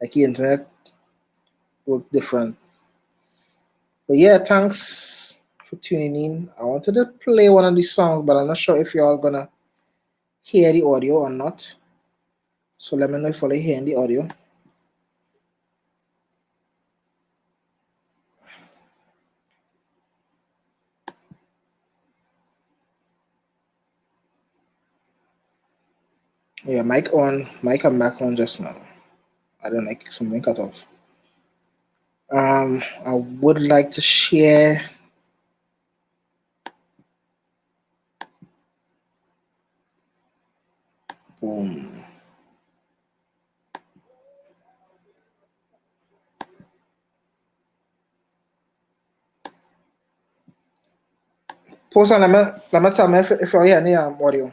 like the internet work different. But yeah, thanks for tuning in. I wanted to play one of these songs, but I'm not sure if y'all gonna hear the audio or not. So let me know if you're hearing the audio. Yeah, mic on. Mic I'm back on just now. I don't like something cut off. I would like to share. Boom. Post on. Let me tell me if you're hearing the audio.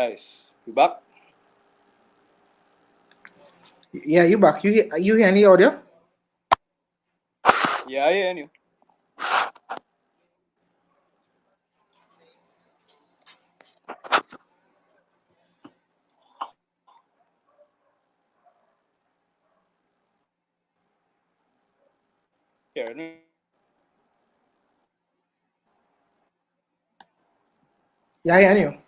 Nice. You back?
Yeah, you back. You hear any audio?
Yeah, I hear you. Hearing me?
Yeah, I hear you.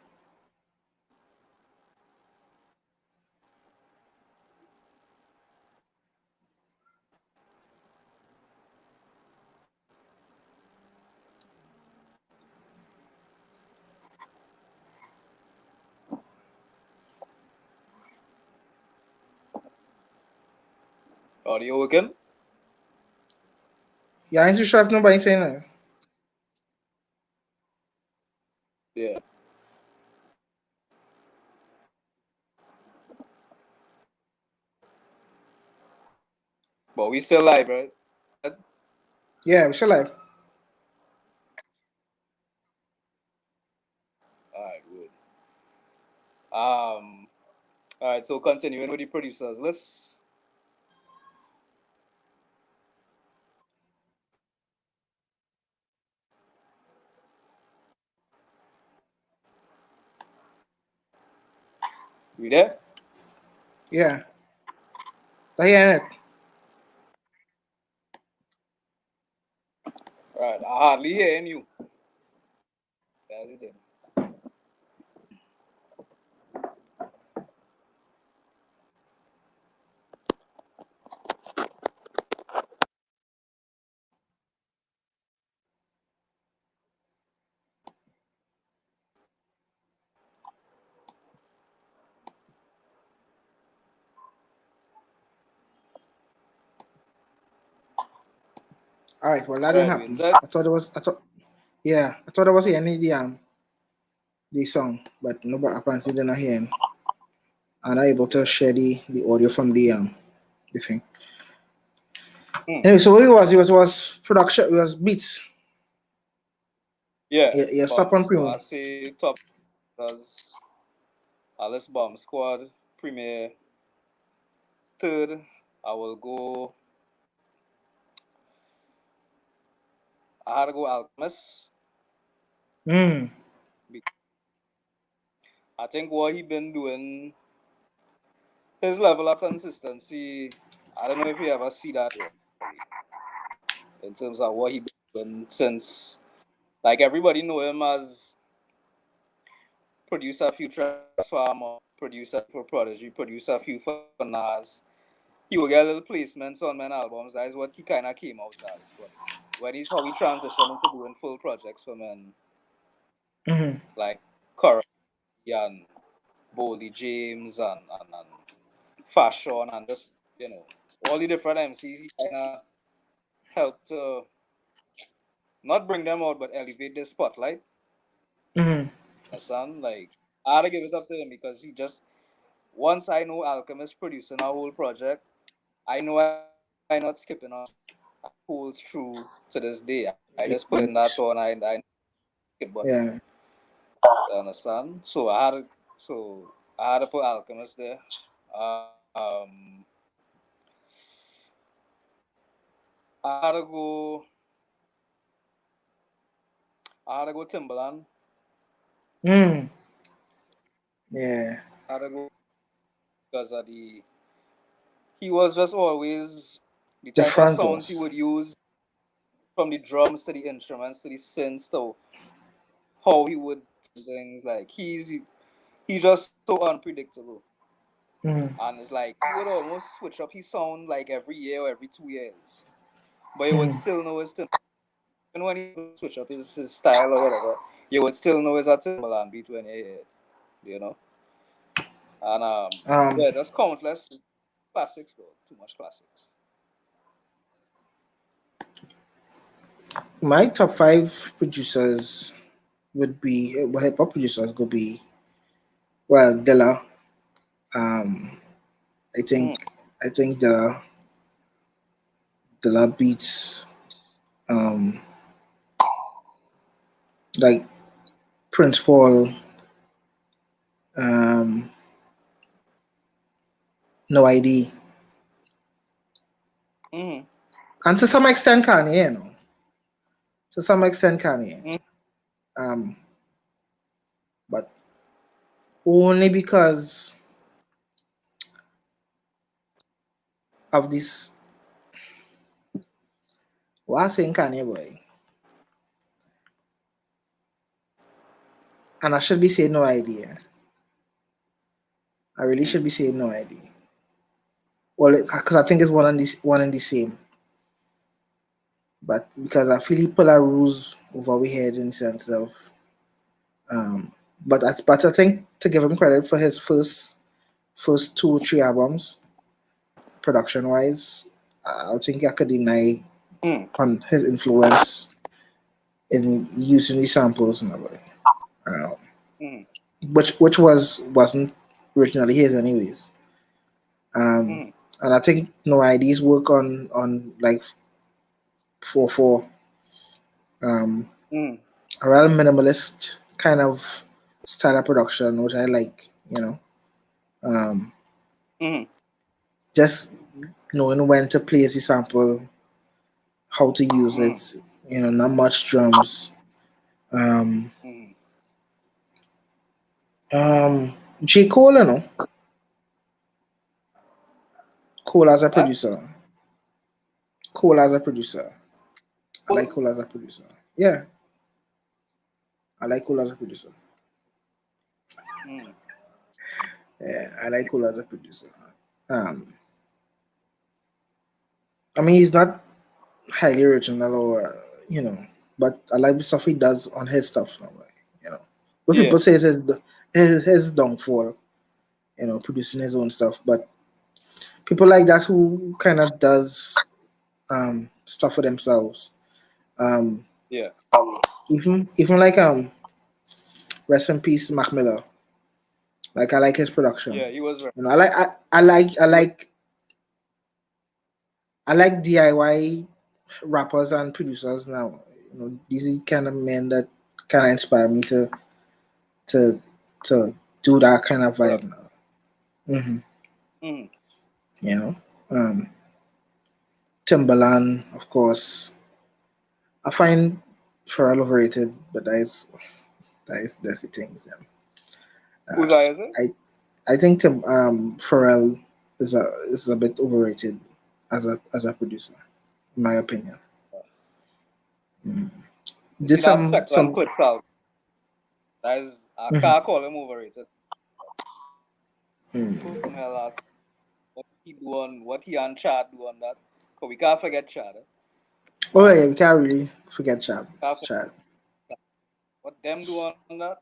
Audio working?
Yeah, I ain't too sure if nobody saying that.
Yeah. But we still live, right?
Yeah, we still live.
Alright, good. Alright, so continuing with the producers list. We there?
Yeah, I hear it.
Alright, I hardly hear you. That's it then.
All right. Well, that didn't
Alright, we
happen.
inside?
I thought it was. I thought. Yeah, I thought I was hearing the song, but nobody apparently did not hear him. And I able to share the audio from the thing. Anyway, so what it was production. It was beats.
Yeah,
Yeah, stop on
bombs. So
primo.
I say top does Alice Bomb Squad, Premier. Third, I will go. I had to go Alchemist.
Hmm.
I think what he been doing, his level of consistency. I don't know if you ever see that in terms of what he been doing since. Like everybody know him as producer few tracks for Armor, producer for Prodigy, producer few for Nas. He will get little placements on men albums. That is what he kind of came out as. But when he's how he transitioned into doing full projects for men
Mm-hmm.
like Curry and Boldy James and Fashion and just all the different MCs, he kind of helped to not bring them out but elevate the spotlight.
Mm-hmm.
Understand? Like I had to give it up to him because he just once I know Alchemist producing a whole project, I know I not skipping on holds true to this day. I just put in that on. I skip button.
Yeah.
You understand? So I had to put Alchemist there. Um, I had to go. I had to go Timbaland.
Hmm. Yeah.
I had to go because of the he was just always the
The
type of
front
sounds he
doors.
would use from the drums to the instruments to the synths to how he would do things. Like he's just so unpredictable.
Mm-hmm.
And it's like he would almost switch up his sound like every year or every 2 years. But you would
Mm-hmm.
still know it's Timbaland. Even when he would switch up his style or whatever, you would still know it's a Timbaland beat when you hear it, you know? And
Um,
yeah, there's countless classics though. Too much classics.
my top five producers would be well, hip hop producers would be well Dilla. Um, I
Mm.
think I think the beats um like Prince Paul, um, No ID.
Mm-hmm.
And to some extent Kanye, you know. To some extent Kanye.
Mm-hmm.
Um, but only because of this what I saying Kanye boy. And I should be saying no idea. I really should be saying no idea. Well, because I think it's one and the same. But because I feel he put our rules over we head in the sense of, um, but I think to give him credit for his first 2 or 3 albums, production wise, I don't think I could deny
Mm-hmm.
on his influence in using these samples and all that. Um,
Mm-hmm.
which wasn't originally his anyways. Um,
Mm-hmm.
and I think No ID's work on like 4/4, um,
Mm-hmm.
a real minimalist kind of style of production, which I like. Um,
Mm-hmm.
just knowing when to place the sample, how to use
Mm-hmm.
it. Not much drums. Um,
Mm-hmm.
J Cole, Cole as a
Huh?
producer. Cole as a producer. I like
Cool.
Cole as a producer. Yeah, I like Cole as a producer.
Mm-hmm.
Yeah, I like Cole as a producer. Um, I mean, he's not highly original or but I like the stuff he does on his stuff. You know, what
Yeah.
people say is his downfall. Producing his own stuff, but people like that who kind of does stuff for themselves. Um,
Yeah.
even like rest in peace, Mac Miller. Like I like his production.
Yeah. He was right.
I like DIY rappers and producers now. These are kind of men that kind of inspire me to to do that kind of vibe
Product.
now. hmm
Mm-hmm.
You know, um, Timberland, of course. I find Pharrell overrated, but that's the thing.
Whose
Uh,
eye is it?
I think Pharrell is a bit overrated as a producer, in my opinion. Mm.
You
Did
see that
some
sex and
some.
clips out. That is, I
Mhm.
can't call him overrated.
Mm.
Some hell out. What he and Chad do on that. Cause we can't forget Chad.
Oh
Man,
yeah, we can't really forget Chad.
can't forget
Chad.
what them do on that.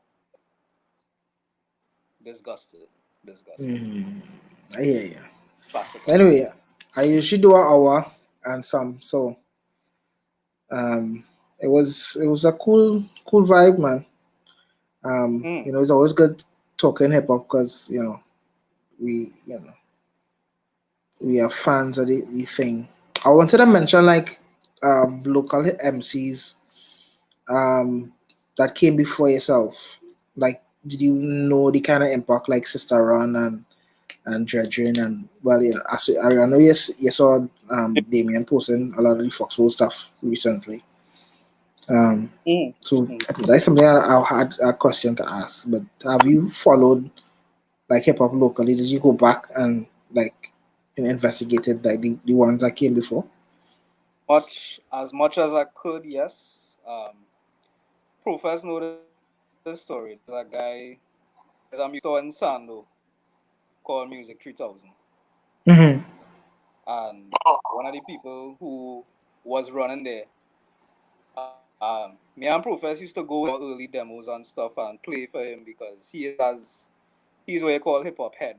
Disgusted. Disgusted.
Mm. I hear you.
Classical.
Anyway, I usually do an hour and some, so um, it was a cool vibe, man.
Mm.
It's always good talking hip hop because we we are fans of the thing. I wanted to mention like local MCs um that came before yourself. Like, did you know the kind of impact like Sister Run and Dredrin and well, I know you saw Damien posting a lot of the Foxhole stuff recently. Um,
Mm.
so
Mm.
that's something I had a question to ask. But have you followed like hip hop locally? Did you go back and like and investigated like the ones that came before?
Much as I could, yes. Profess know the story. There's a guy, there's a music store in Sando called Music 3000.
Mm-hmm.
And one of the people who was running there, me and Profess used to go with our early demos and stuff and play for him because he's what you call hip hop head.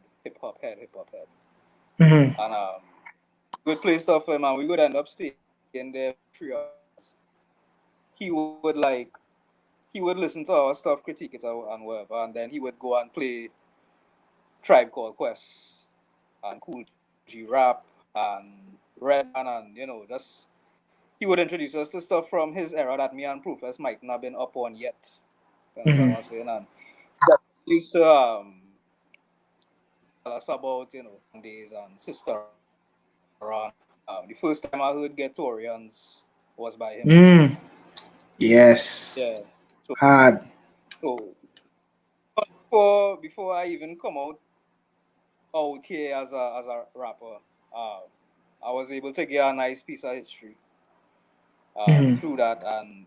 Mm-hmm.
And we would play stuff for him and we would end up staying there for 3 hours. He would he would listen to our stuff, critique it and whatever, and then he would go and play Tribe Called Quest and Cool G Rap and Redman and just he would introduce us to stuff from his era that me and Profess might not been up on yet. You understand
Mm-hmm.
what I'm saying? And that used to tell us about days and Sister Run The first time I heard Ghettorians was by him.
Mm. Yes.
Yeah. So
Hard.
so before I even come out here as a rapper, I was able to get a nice piece of history
Mm.
through that, and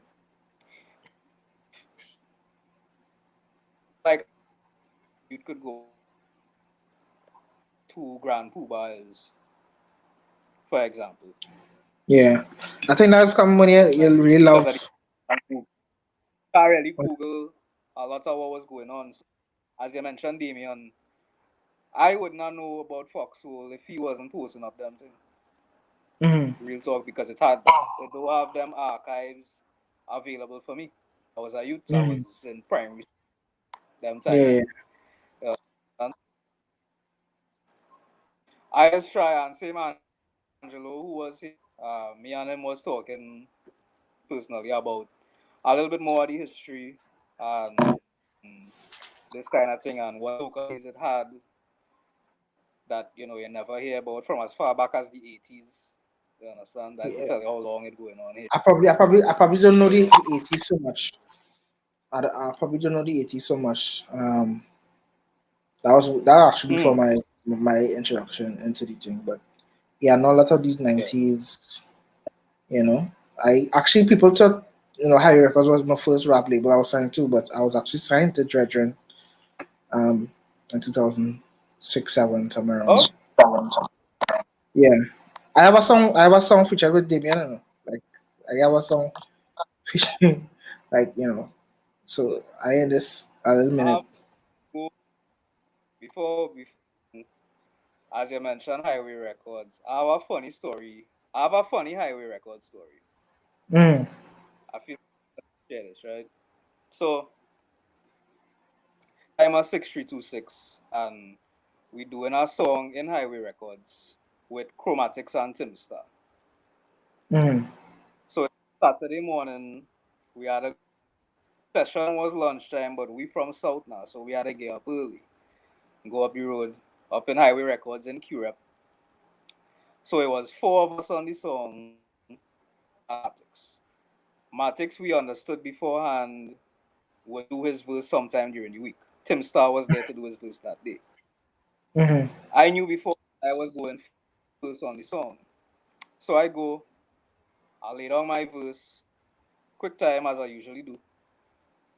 like you could go to Grand Poobah is, for example.
Yeah. I think that's come when you really
Because
love.
I really Google a lot of what was going on. So, as you mentioned, Damien, I would not know about Foxhole if he wasn't posting up them things.
Mm.
Real talk, because it don't have them archives available for me. I was a youth, I was
Mm.
in primary them
Yeah.
time. And I just try and same Angelo who was here. Me and him was talking personally about a little bit more of the history and this kind of thing and what local it had that you never hear about from as far back as the 80s. You understand? I could
Yeah.
tell you how long it's going on here.
I probably don't know the 80s so much. I probably don't know the 80s so much. That actually before
Mm,
my introduction into the thing, but yeah, I know a lot of these
yeah.
90s. You know, I actually people thought High Records was my first rap label I was signed to, but I was actually signed to Dredren um in 2006 7 somewhere around
Oh,
there. Yeah, I have a song featured with Damien. Like I have a song featuring So I in this a little minute.
go before as you mentioned Highway Records. I have a funny story. I have a funny Highway Records story.
Mm,
I feel share this, right? So I'm a 6326 and we doing a song in Highway Records with Chromatics and Timstar.
mm,
So Saturday morning we had a session was lunchtime, but we from South now, so we had to get up early, go up the road, up in Highway Records in Curep. So it was four of us on the song, Matix. Matix, we understood beforehand, would do his verse sometime during the week. Tim Starr was there to do his verse that day.
mm,
I knew before I was going first on the song. So I go, I lay down my verse, quick time as I usually do.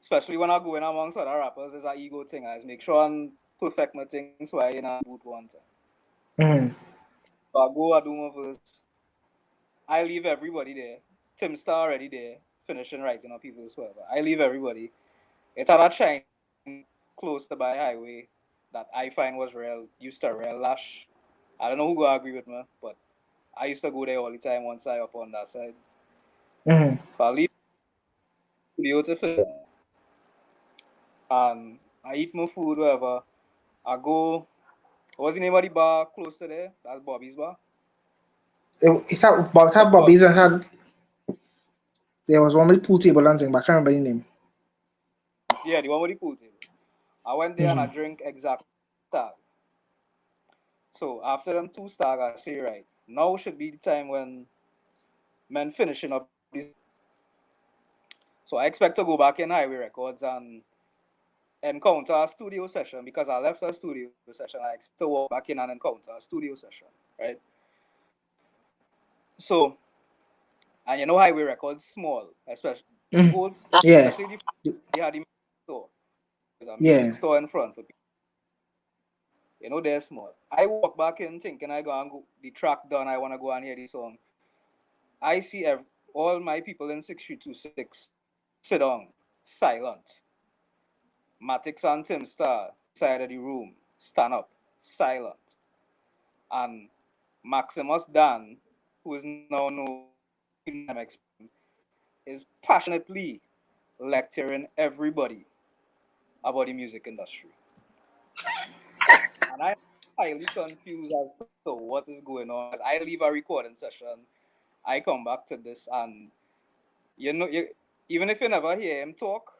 Especially when I go in amongst other rappers, there's an ego thing. I just make sure I perfect my thing so I in a boot one time.
mm.
So I go, I do my verse. I leave everybody there. Tim Starr already there, finishing writing on people's whatever. I leave everybody. It's at a Chinese close to by highway that I find was real, used to real lush. I don't know who go agree with me, but I used to go there all the time once I up on that side.
Mm.
So I leave the studio to finish, and I eat my food, whatever. I go, what's the name of the bar close to there? That's Bobby's bar.
It's about how
Bob,
Bobby's and had there was one with pool table and thing, but I can't remember the name.
yeah, the one with the pool table. I went there and I
Mm,
drink exact stag. So after them two stag, I say, right, now should be the time when men finishing up this. So I expect to go back in Highway Records and encounter a studio session because I left a studio session. I expect to walk back in and encounter a studio session, right? So, and Highway Records small, especially the
mm.
old,
Yeah,
especially they had the music store. There's a music
yeah.
store in front for people. They're small. I walk back in thinking I go and go the track done. I want to go and hear the song. I see all my people in 6326 sit down, silent. Matix and Tim Star inside of the room, stand up, silent. And Maximus Dan, who is now known is passionately lecturing everybody about the music industry. And I'm highly confused as to what is going on. I leave a recording session, I come back to this, and even if you never hear him talk,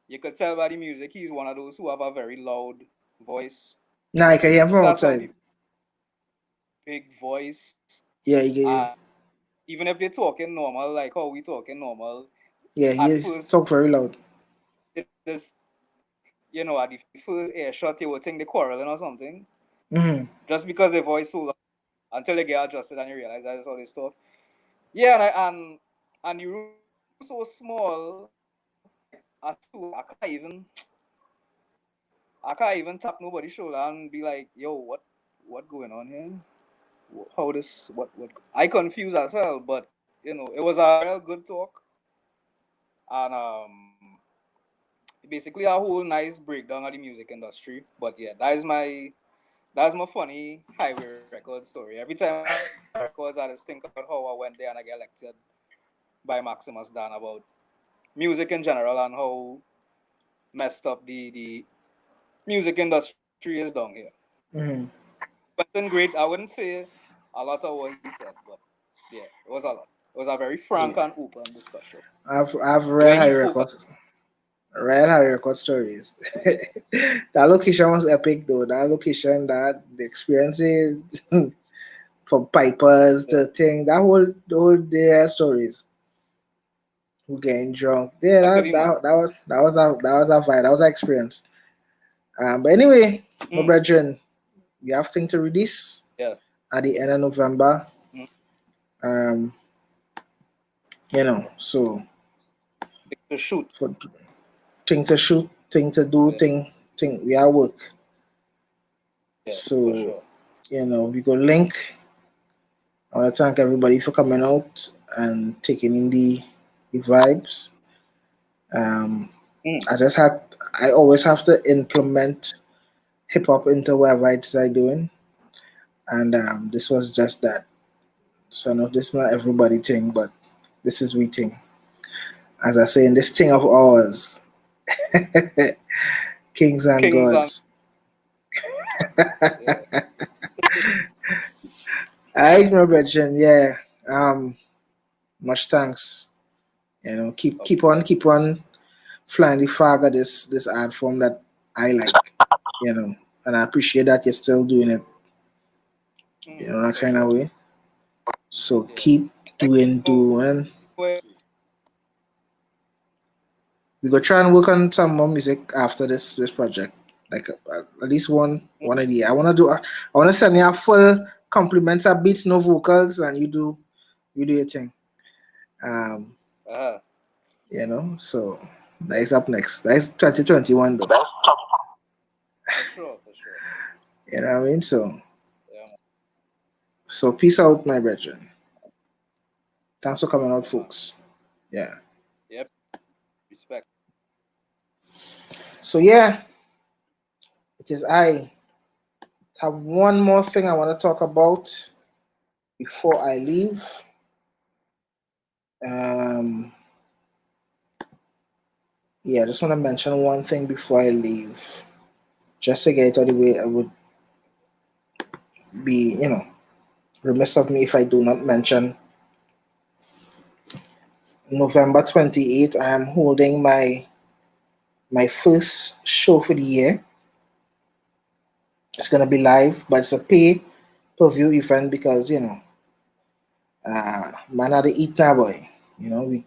you could tell by the music he's one of those who have a very loud voice.
Nah, I can hear him from
That's some
outside.
people big voice.
Yeah, yeah,
Even if they're talking normal, like how we talking normal,
yeah. He
at
is
first
talk very loud.
it is, at the first air shot, you would think they're quarreling or something,
Mm-hmm.
just because their voice so loud until they get adjusted and you realize that's all this stuff. Yeah, and the room so small, like at two, I can't even tap nobody's shoulder and be like, yo, what going on here? How this what I confused as well, but it was a real good talk and basically a whole nice breakdown of the music industry. But yeah, that's my funny highway record story. Every time I listen to highway records, I just think about how I went there and I get lectured by Maximus Dan about music in general and how messed up the music industry is down here.
Mm-hmm.
Wasn't great. I wouldn't say a lot of what he said, but yeah, it was a lot. It was a very frank
Yeah,
and open discussion
I've
where
read
he
high
spoke.
records. Read high record stories. That location was epic though. That location, that the experiences from pipers
Yeah,
to thing, the whole day stories. Who getting drunk. Yeah,
luckily, man.
that was a vibe. That was an experience. But anyway, my
Mm,
brethren, we have thing to release
yeah.
at the end of November.
Mm,
Um, so
to shoot.
for thing to shoot, thing to do,
Yeah,
thing we are work.
yeah, for
So,
sure.
we go link. I want to thank everybody for coming out and taking in the vibes. Um,
Mm,
I always have to implement hip hop into whatever it is I doing, and this was just that. So no, this is not everybody thing, but this is we thing. As I say in this thing of ours, kings and
Kings and
gods.
yeah.
I my brethren, yeah. Much thanks. Keep on flying the flag of this art form that I like. And I appreciate that you're still doing it. That
For
kind of
sure.
way. So
Yeah.
keep
Oh,
doing. We go try and work on some more music after this project. Like at least one idea. I wanna send you a full compliments of beats, no vocals, and you do your thing. Um,
uh,
so that is up next. That is 2021 though.
for sure, for sure.
You know what I mean?
Yeah, man.
So peace out, my brethren. Thanks for coming out,
Yeah, man.
folks. Yeah.
Yep. Respect.
So yeah, it is I have one more thing I want to talk about before I leave. Um, yeah, I just want to mention one thing before I leave. Just to get it out of the way, I would be, remiss of me if I do not mention November 28th. I am holding my first show for the year. It's gonna be live, but it's a pay per view event because man had to eat now, boy. We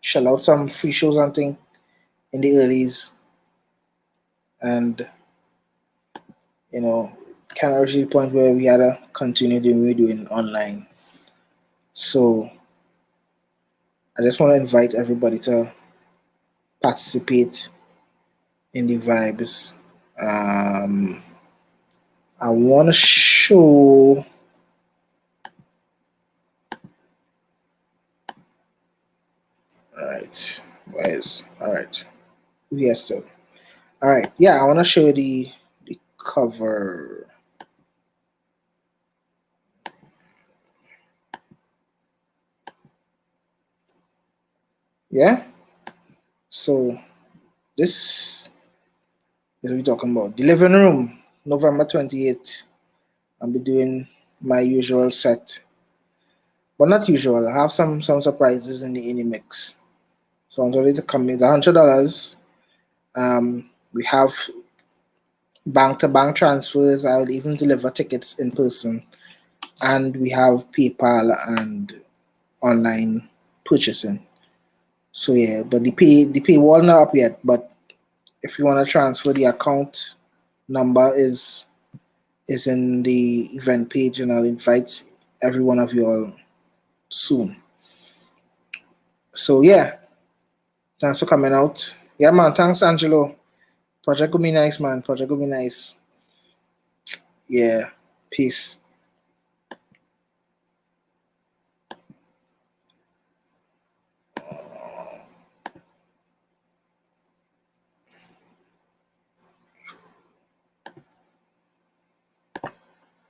shell out some free shows and thing in the earlys, and kind of reach the point where we had to continue doing what we're doing online. So I just want to invite everybody to participate in the vibes. Um, I want to show. All right, all right? Yes, so all right. Yeah, I want to show you the cover. Yeah. So this is what we're talking about. The living room, November 28th. I'll be doing my usual set, but not usual. I have some surprises in the mix. So I'm ready to come. It's $100. We have bank to bank transfers. I'll even deliver tickets in person and we have PayPal and online purchasing. So yeah, but the paywall not up yet. But if you want to transfer, the account number is in the event page, and I'll invite every one of you all soon. So yeah, thanks for coming out. Yeah, man. Thanks, Angelo. Project will be nice, man. Project will be nice. Yeah. Peace.